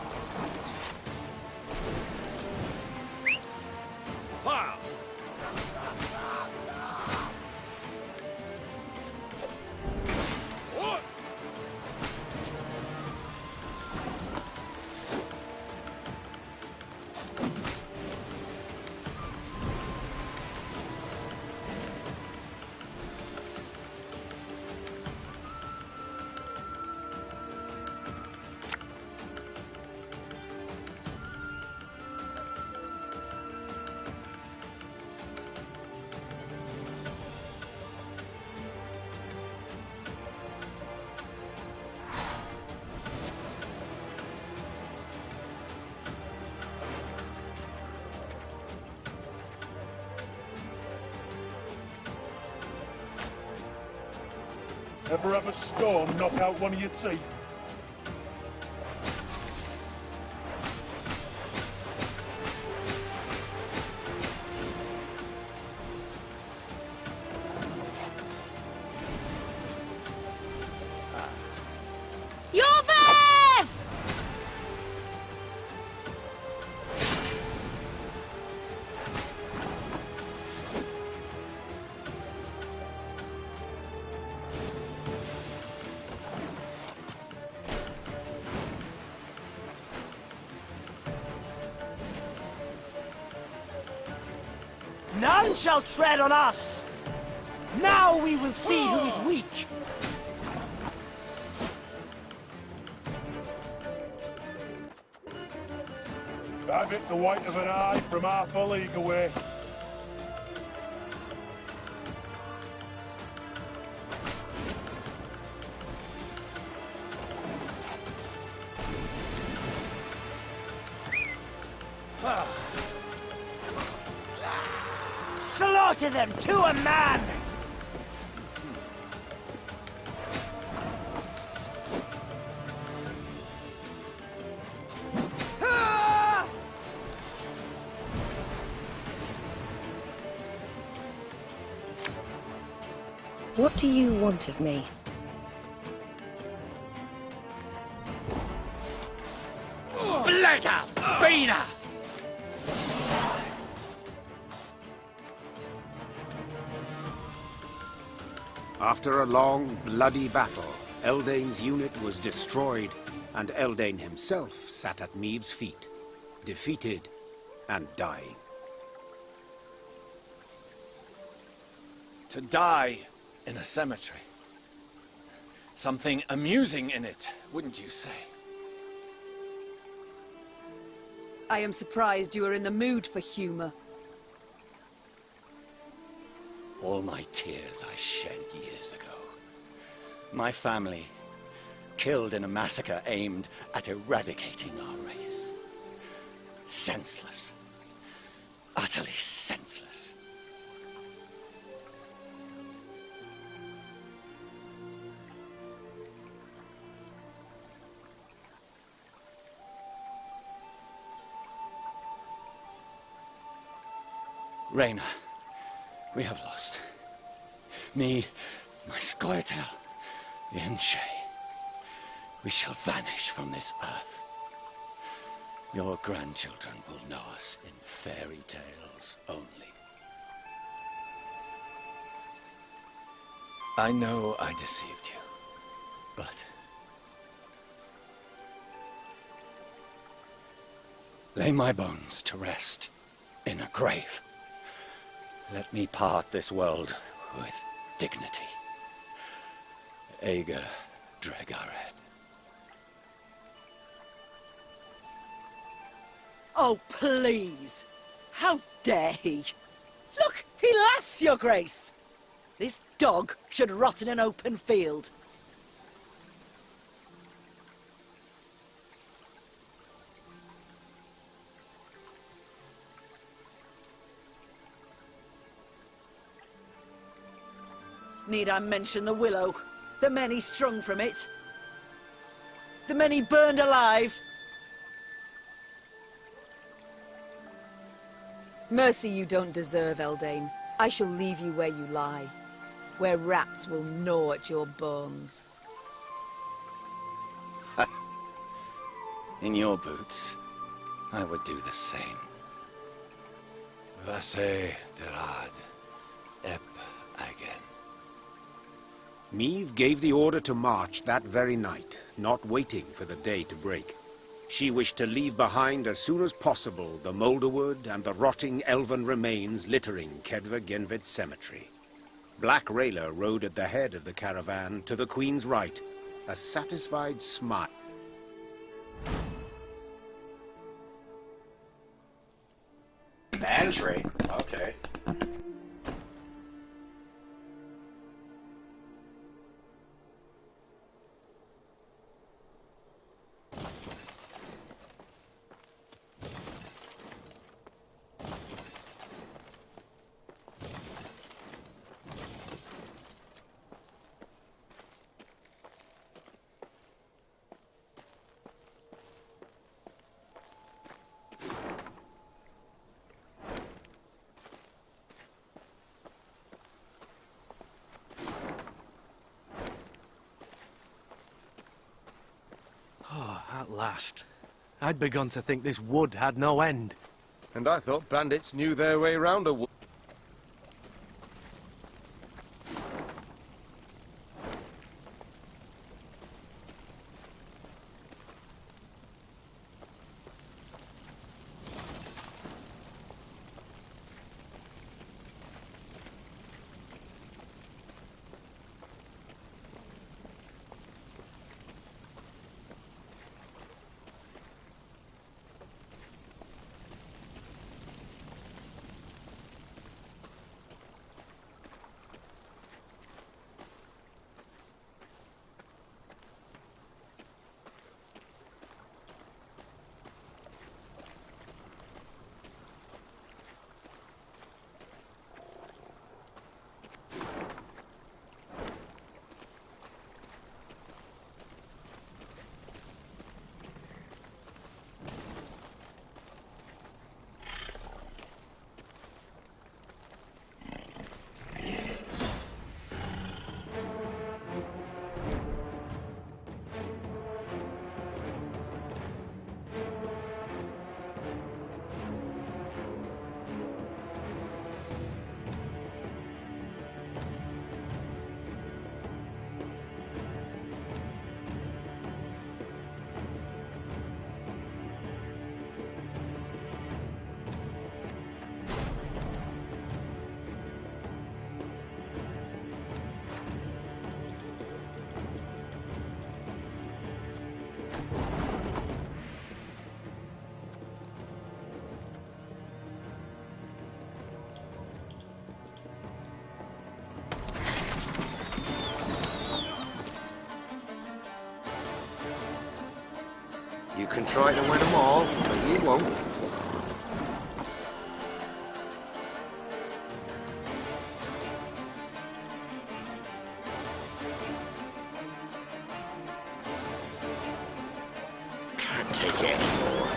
Speaker 11: Ever have a storm knock out one of your teeth?
Speaker 4: Elves!
Speaker 13: None shall tread on us! Now we will see who is weak!
Speaker 11: I've hit the white of an eye from half a league away.
Speaker 13: Slaughter them to a man!
Speaker 8: What do you want of me?
Speaker 1: Bladder! Beaner!
Speaker 2: After a long, bloody battle, Eldain's unit was destroyed, and Eldain himself sat at Meave's feet, defeated and dying.
Speaker 5: To die in a cemetery. Something amusing in it, wouldn't you say?
Speaker 10: I am surprised you are in the mood for humor.
Speaker 5: All my tears I shed years ago. My family, killed in a massacre aimed at eradicating our race. Senseless. Utterly senseless. Reyna, we have lost. Me, my Scoia'tael, Yen Shay. We shall vanish from this earth. Your grandchildren will know us in fairy tales only. I know I deceived you, but lay my bones to rest in a grave. Let me part this world with dignity. Ager Dregared.
Speaker 3: Oh, please! How dare he? Look, he laughs, Your Grace! This dog should rot in an open field. Need I mention the willow? The men he strung from it? The men he burned alive?
Speaker 8: Mercy you don't deserve, Eldane. I shall leave you where you lie, where rats will gnaw at your bones.
Speaker 5: In your boots, I would do the same. Vasse derad, ep again.
Speaker 2: Meve gave the order to march that very night, not waiting for the day to break. She wished to leave behind as soon as possible the moulderwood and the rotting elven remains littering Kedva Genvid Cemetery. Black Rayla rode at the head of the caravan to the Queen's right, a satisfied smile.
Speaker 12: Entry? Okay.
Speaker 6: At last. I'd begun to think this wood had no end.
Speaker 15: And I thought bandits knew their way round a wood.
Speaker 9: You can try to win them all, but you won't. Can't take it anymore.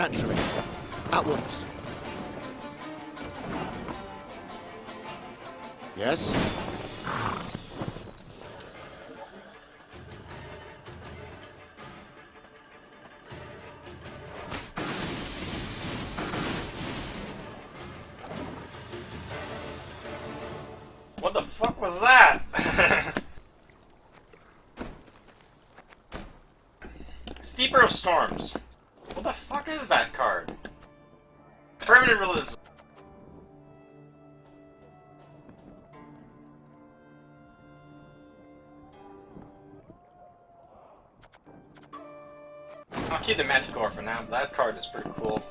Speaker 9: Naturally. At once. Yes?
Speaker 12: What the fuck was that? Steeper of Storms. What the fuck is that card? Permanent release. I'll keep the Manticore for now. That card is pretty cool.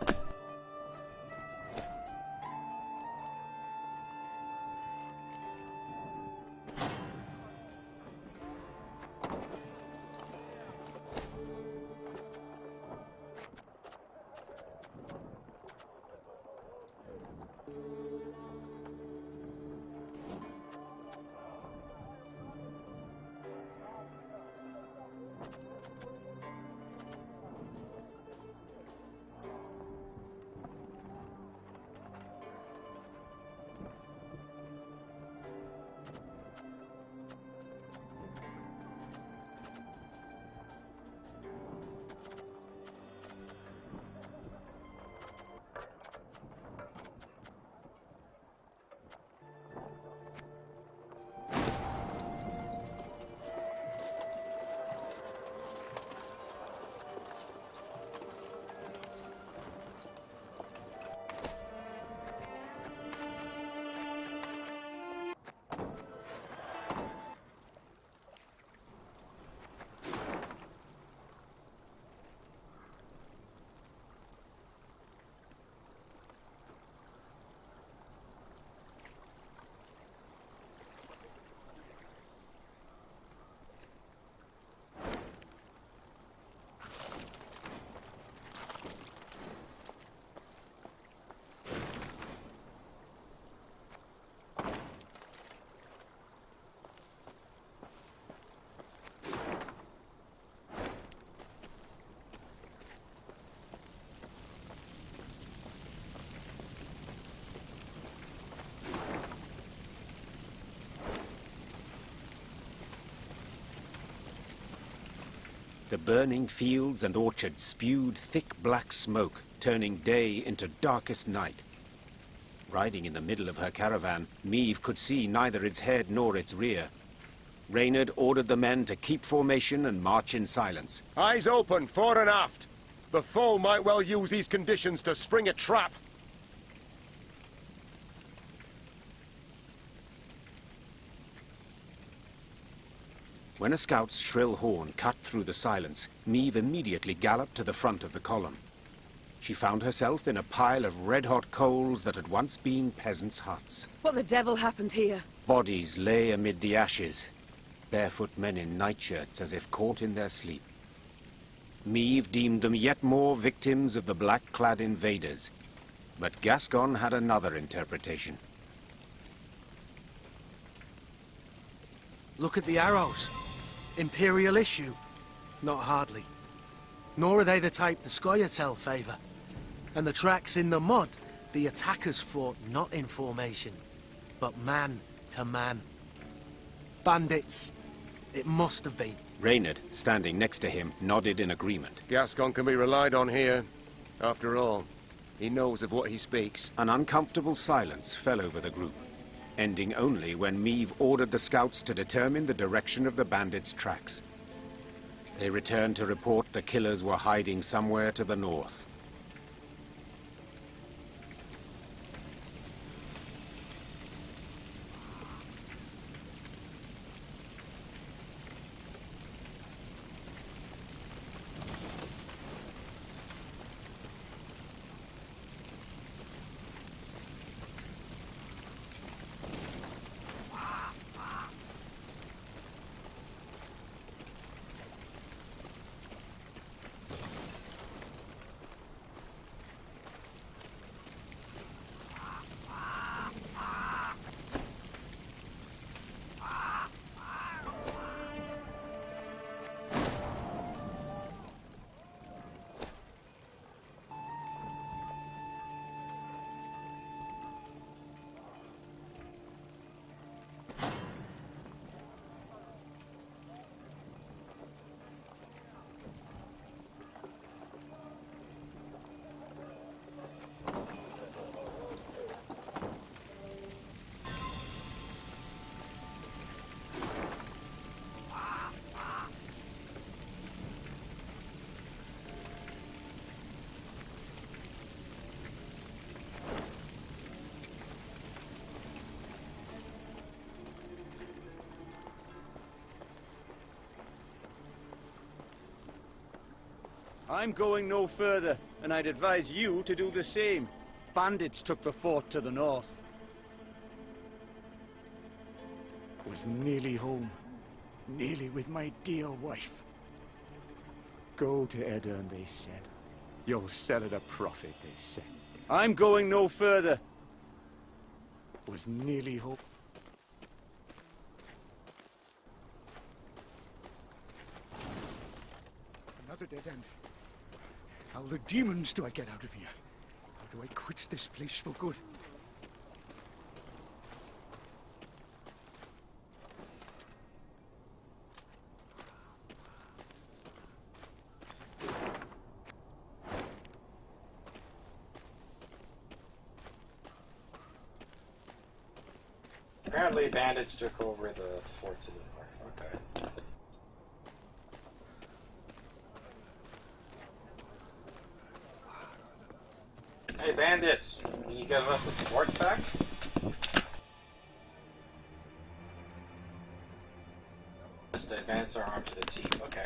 Speaker 2: The burning fields and orchards spewed thick black smoke, turning day into darkest night. Riding in the middle of her caravan, Meve could see neither its head nor its rear. Reynard ordered the men to keep formation and march in silence.
Speaker 9: Eyes open, fore and aft. The foe might well use these conditions to spring a trap.
Speaker 2: When a scout's shrill horn cut through the silence, Meve immediately galloped to the front of the column. She found herself in a pile of red-hot coals that had once been peasants' huts.
Speaker 10: What the devil happened here?
Speaker 2: Bodies lay amid the ashes, barefoot men in nightshirts as if caught in their sleep. Meve deemed them yet more victims of the black-clad invaders, but Gascon had another interpretation.
Speaker 6: Look at the arrows. Imperial issue? Not hardly. Nor are they the type the Scoia'tael favour. And the tracks in the mud, the attackers fought not in formation, but man to man. Bandits. It must have been.
Speaker 2: Reynard, standing next to him, nodded in agreement.
Speaker 9: Gascon can be relied on here. After all, he knows of what he speaks.
Speaker 2: An uncomfortable silence fell over the group, ending only when Meve ordered the scouts to determine the direction of the bandits' tracks. They returned to report the killers were hiding somewhere to the north.
Speaker 5: I'm going no further, and I'd advise you to do the same. Bandits took the fort to the north.
Speaker 11: Was nearly home. Nearly with my dear wife. Go to Edern, they said. You'll sell at a profit, they said.
Speaker 5: I'm going no further.
Speaker 11: Was nearly home. Another dead end. How the demons do I get out of here? How do I quit this place for good?
Speaker 12: Apparently bandits took over the fort to the north. Okay. Hey bandits, can you give us the fort back? Just to advance our arm to the teeth, okay.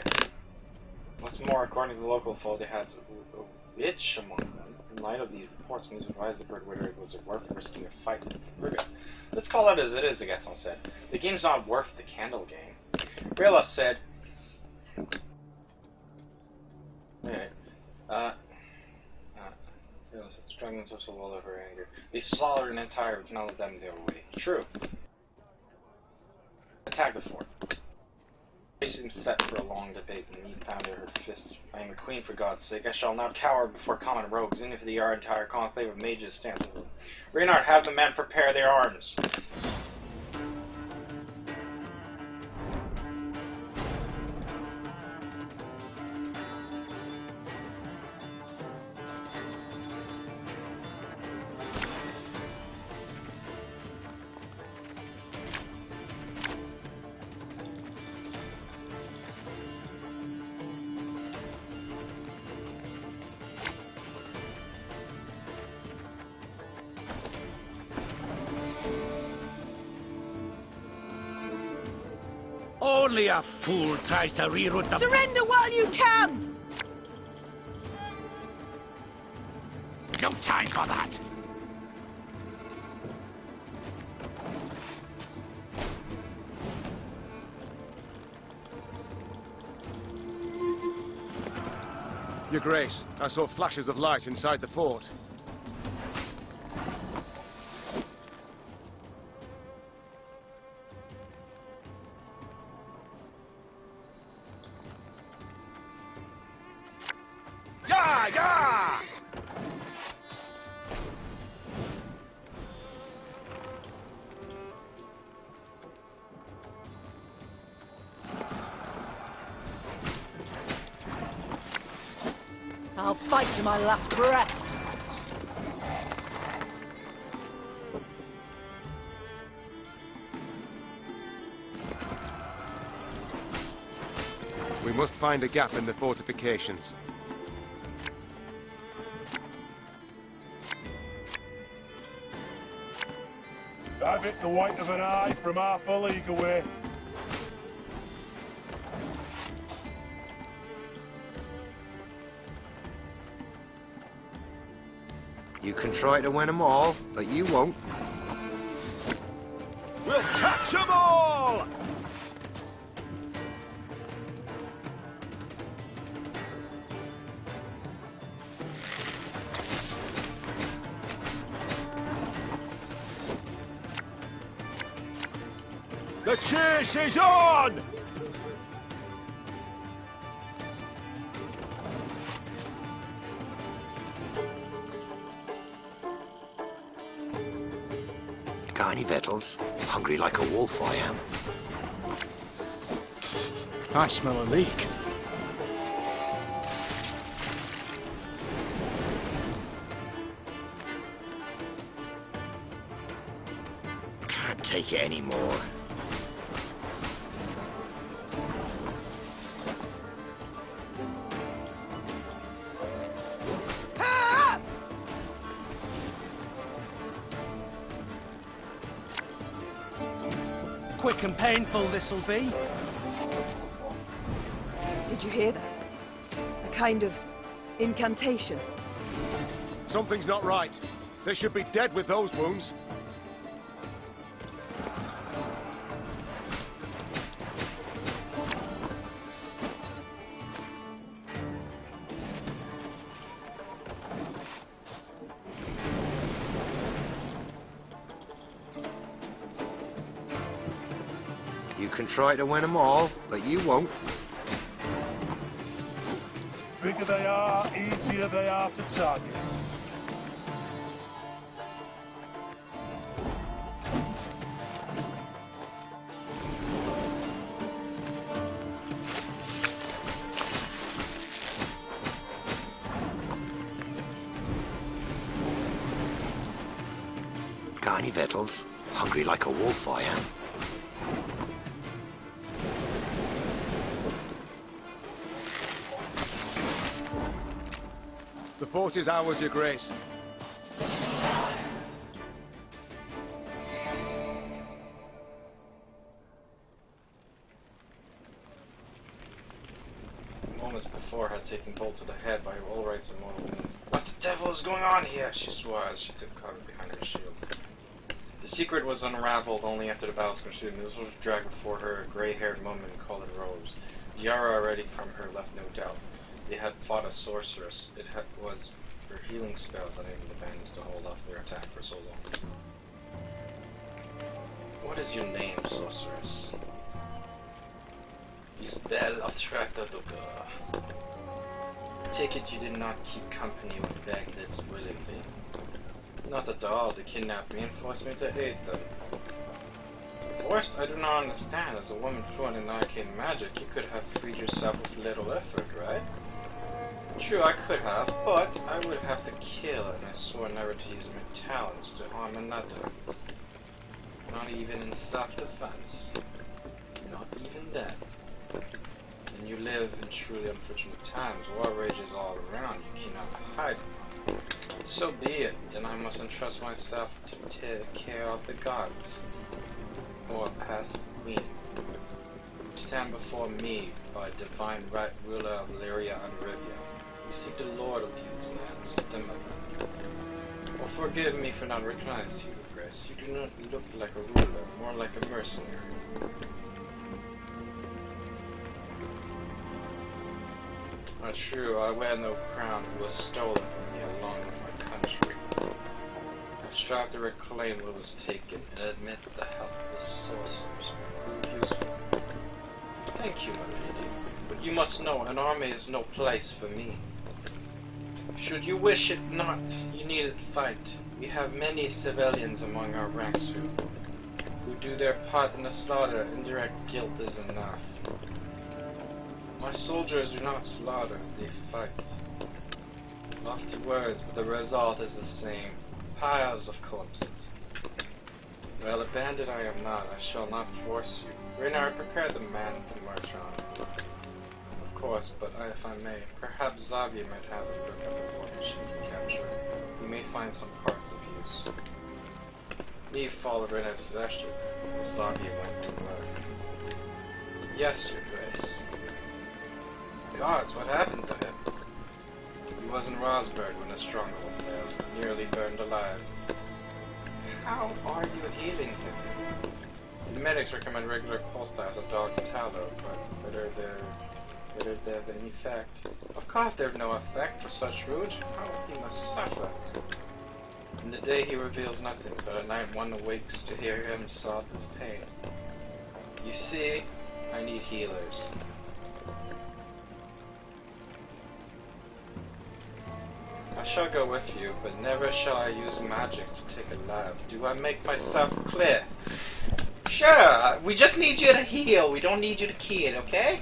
Speaker 12: What's more, according to the local folk, they had a witch among them. In light of these reports, news advised the Birdwitter it was worth risking a fight with the Brigas. Let's call it as it is, I guess I'll say. The game's not worth the candle game. Rayla said... Okay. Struggling to swallow her anger. They slaughtered an entire but none of them their way. True. Attack the fort. They seemed set for a long debate, and he pounded her fists. I am a queen, for God's sake. I shall not cower before common rogues, even if the entire conclave of mages stand with them. Reynard, have the men prepare their arms.
Speaker 17: Only a fool tries to reroute the...
Speaker 8: Surrender while you can!
Speaker 17: No time for that!
Speaker 9: Your Grace, I saw flashes of light inside the fort.
Speaker 8: I'll fight to my last breath.
Speaker 9: We must find a gap in the fortifications.
Speaker 11: I've hit the white of an eye from half a league away.
Speaker 2: You can try to win them all, but you won't.
Speaker 17: We'll catch them all! The chase is on! Got any victuals? Hungry like a wolf, I am.
Speaker 13: I smell a leak.
Speaker 17: Can't take it anymore.
Speaker 6: Quick and painful this'll be.
Speaker 10: Did you hear that? A kind of Incantation.
Speaker 9: Something's not right. They should be dead with those wounds.
Speaker 17: You can try to win them all, but you won't.
Speaker 18: Bigger they are, easier they are to target.
Speaker 17: Got any victuals? Hungry like a wolf, I am.
Speaker 9: The fort is ours, Your Grace.
Speaker 12: Moments before had taken Bolt to the head by all rights of mortal woman. What the devil is going on here? She swore as she took cover behind her shield. The secret was unraveled only after the battle's concluded. News was dragged before her, a grey-haired woman called Rose. Yara already from her left no doubt. They had fought a sorceress. Was her healing spells unable the bandits to hold off their attack for so long. What is your name, sorceress? Isbel of Tractadoga. Take it you did not keep company with bandits willingly. Not at all. They kidnapped me and forced me to aid them. Forced? I do not understand. As a woman fluent in arcane magic, you could have freed yourself with little effort, right? True, I could have, but I would have to kill, and I swore never to use my talents to harm another. Not even in self-defense. Not even that. And you live in truly unfortunate times. War rages all around. You cannot hide. So be it. Then I must entrust myself to take care of the gods. Or past queen. Stand before me by divine right ruler of Lyria and Rivia. You seek the lord of these lands, Demon. Well, forgive me for not recognizing you, Grace. You do not look like a ruler, more like a mercenary. Not true, I wear no crown. It was stolen from me along with my country. I strive to reclaim what was taken and admit the helpless sorcerers proved useful. Thank you, my lady. But you must know, an army is no place for me. Should you wish it not, you needn't fight. We have many civilians among our ranks who do their part in the slaughter. Indirect guilt is enough. My soldiers do not slaughter, they fight. Lofty words, but the result is the same. Piles of corpses. Well, a bandit I am not. I shall not force you. Reynard, prepare the man to march on. Of course, but if I may, perhaps Xavier might have a look at the one she can capture. We may find some parts of use. Me follow Reynard's suggestion. Xavier went to work. Yes, Your Grace. Gods, what happened to him? He was in Rosberg when the stronghold failed, nearly burned alive. How are you healing him? The medics recommend regular poultices of dog's tallow, but whether they have any effect. Of course they have no effect for such wounds. How he must suffer. In the day he reveals nothing, but at night one awakes to hear him sob with pain. You see, I need healers. I shall go with you, but never shall I use magic to take a life. Do I make myself clear? Sure, we just need you to heal. We don't need you to kill, okay?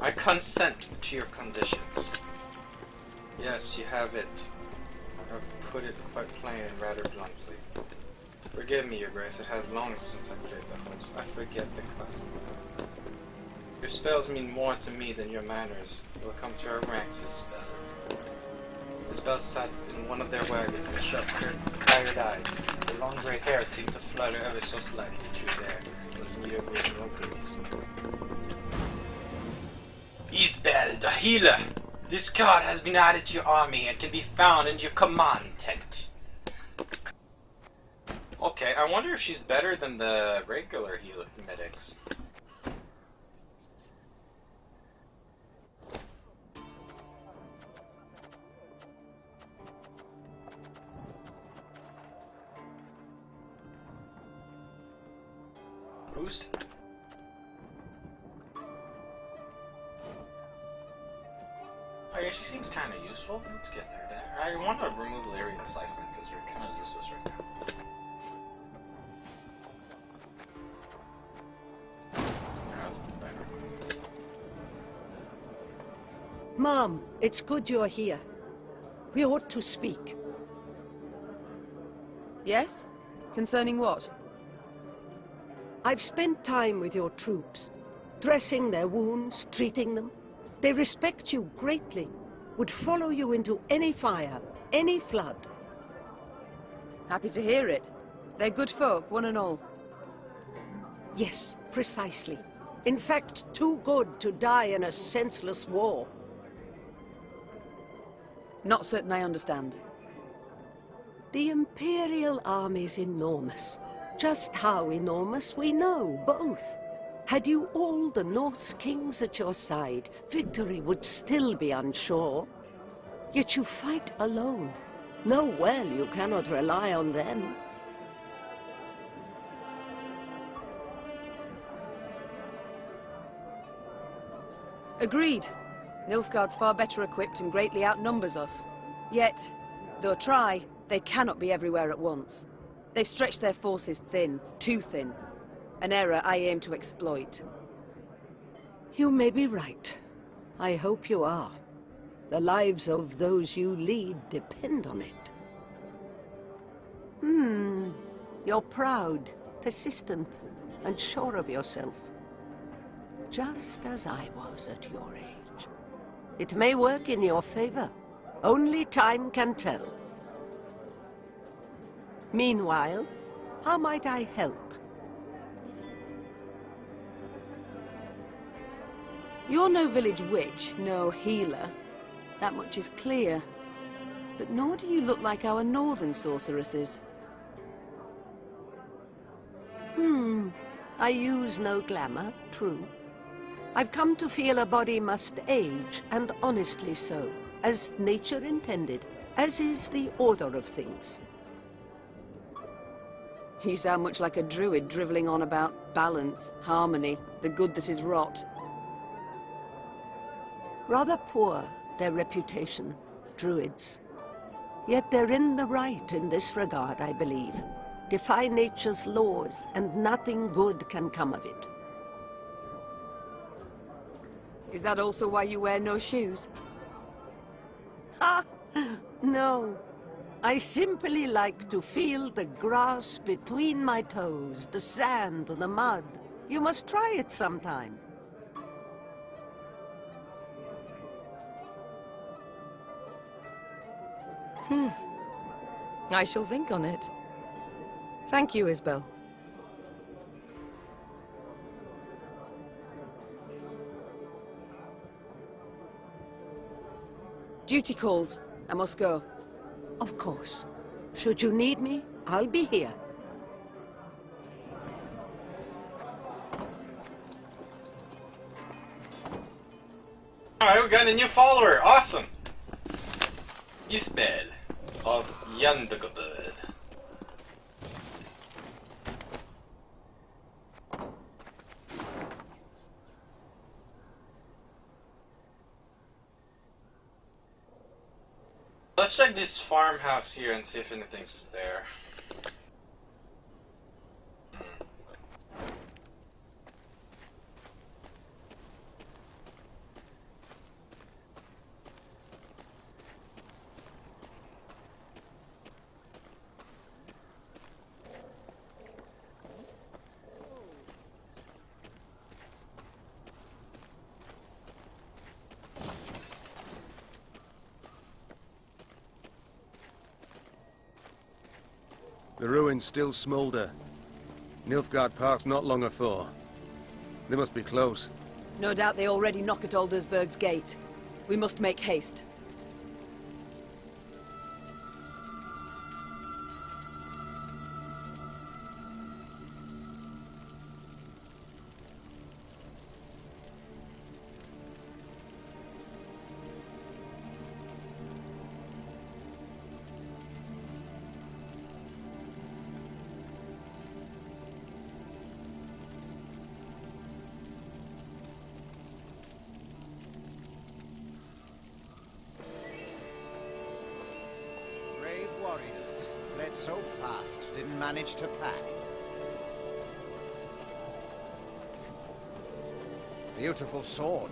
Speaker 12: I consent to your conditions. Yes, you have it. I've put it quite plain and rather bluntly. Forgive me, Your Grace. It has long since I played the host. I forget the custom. Your spells mean more to me than your manners. We'll come to our ranks, Isbel. Isbel sat in one of their wagons and shut her tired eyes. The long grey hair seemed to flutter ever so slightly through there. It was neither green nor greens. Isbel, the healer. This card has been added to your army and can be found in your command tent. Okay, I wonder if she's better than the regular healer medics. Boost. Oh yeah, she seems kind of useful. Let's get there. I want to remove Larry the Cypher because you're kind of useless right now.
Speaker 19: Mom, it's good you're here. We ought to speak.
Speaker 10: Yes? Concerning what?
Speaker 19: I've spent time with your troops, dressing their wounds, treating them. They respect you greatly, would follow you into any fire, any flood.
Speaker 10: Happy to hear it. They're good folk, one and all.
Speaker 19: Yes, precisely. In fact, too good to die in a senseless war.
Speaker 10: Not certain I understand.
Speaker 19: The Imperial army's enormous. Just how enormous we know, both. Had you all the North's kings at your side, victory would still be unsure. Yet you fight alone. Know well you cannot rely on them.
Speaker 10: Agreed. Nilfgaard's far better equipped and greatly outnumbers us. Yet, though try, they cannot be everywhere at once. They've stretched their forces thin, too thin. An error I aim to exploit.
Speaker 19: You may be right. I hope you are. The lives of those you lead depend on it. You're proud, persistent, and sure of yourself. Just as I was at your age. It may work in your favor. Only time can tell. Meanwhile, how might I help?
Speaker 10: You're no village witch, no healer. That much is clear. But nor do you look like our northern sorceresses.
Speaker 19: I use no glamour, true. I've come to feel a body must age, and honestly so, as nature intended, as is the order of things.
Speaker 10: You sound much like a druid drivelling on about balance, harmony, the good that is rot.
Speaker 19: Rather poor, their reputation, druids. Yet they're in the right in this regard, I believe. Defy nature's laws, and nothing good can come of it.
Speaker 10: Is that also why you wear no shoes?
Speaker 19: No. I simply like to feel the grass between my toes, the sand, the mud. You must try it sometime.
Speaker 10: I shall think on it. Thank you, Isbel. Duty calls. I must go.
Speaker 19: Of course. Should you need me, I'll be here.
Speaker 12: Alright, we got a new follower. Awesome. Isbel of Yandagobud. Let's check this farmhouse here and see if anything's there.
Speaker 9: The ruins still smoulder. Nilfgaard passed not long afore. They must be close.
Speaker 10: No doubt they already knock at Aldersburg's gate. We must make haste.
Speaker 20: Brave warriors, fled so fast, didn't manage to pack. Beautiful sword.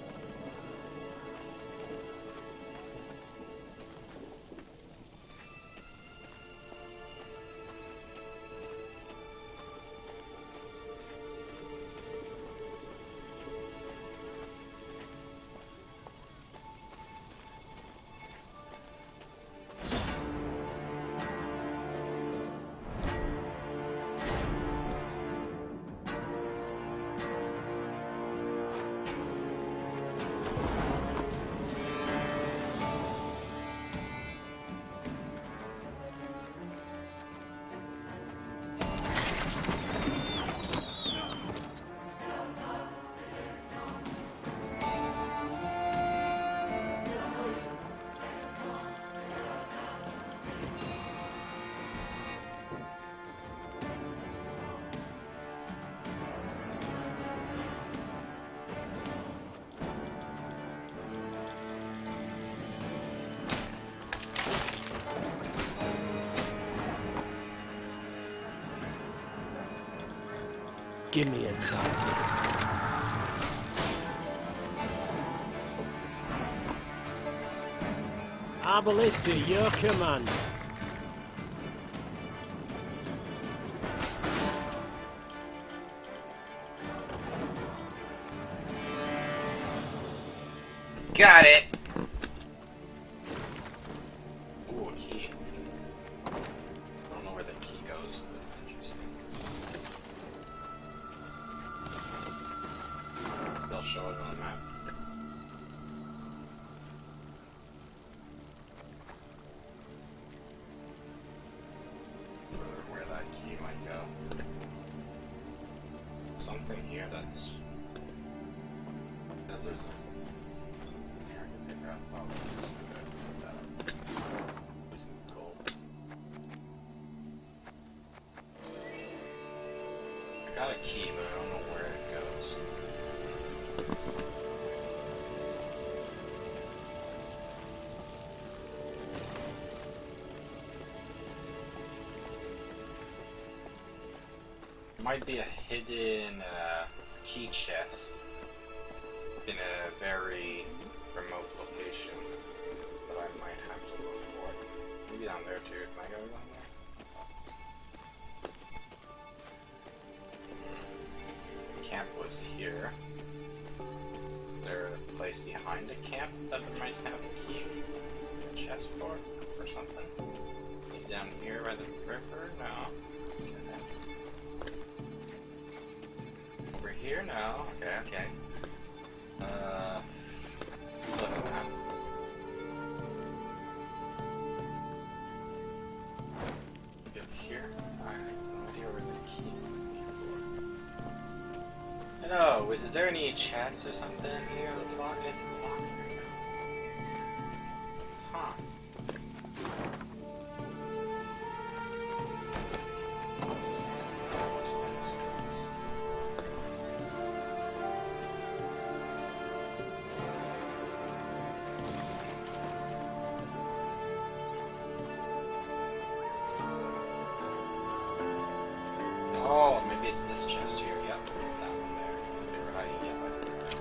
Speaker 6: Give me a target. Our ballista, your command.
Speaker 12: Got it. Ooh, a key. I don't know where the key goes, but interesting. They'll show it on the map. Where that key might go. Something here that's... There's a... I got a key, but I don't know where it goes. Might be a hidden key chest in a very remote location that I might have to look for. Maybe down there too. Can I go down there? Camp was here. Is there a place behind the camp that we might have a key, a chest for, or something? Maybe down here by the river? No. Okay. Over here? No. Okay, okay. Look at that. Maybe up here? Alright, no idea where the key is. Hello, is there any chests or something here? Let's log it. Huh. Oh, maybe it's this chest here. Yep, that one there. They were hiding it by the river.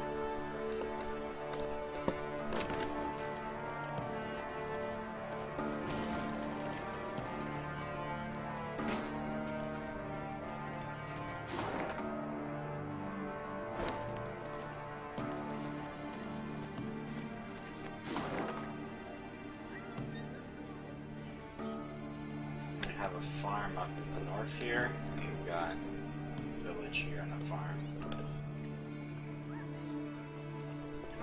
Speaker 12: We have a farm up in the north here. Got a village here on a farm.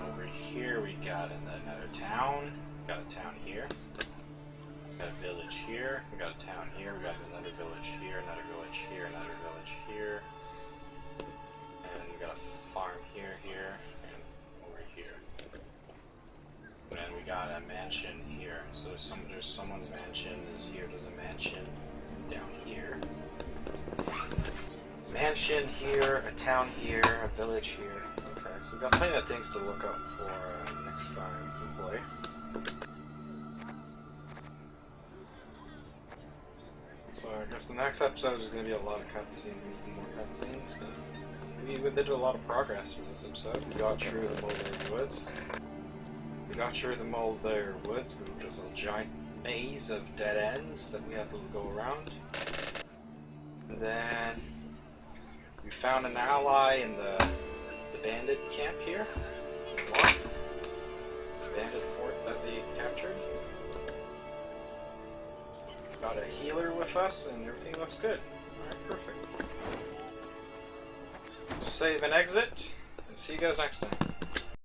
Speaker 12: Over here we got another town. We got a town here. We got a village here. We got a town here. We got another village here. Another village here. Another village here. And we got a farm here, and over here. And we got a mansion here. So there's someone's mansion is here. There's a mansion down here. Mansion here, a town here, a village here. Okay, so we've got plenty of things to look up for next time we play. So I guess the next episode is going to be a lot of cutscenes, more cutscenes, but we did a lot of progress with this episode. We got through the Mulder Woods. Which was a giant maze of dead ends that we had to go around. And then we found an ally in the bandit camp here. Bandit fort that they captured. Got a healer with us and everything looks good. Alright, perfect. Save and exit, and see you guys next time.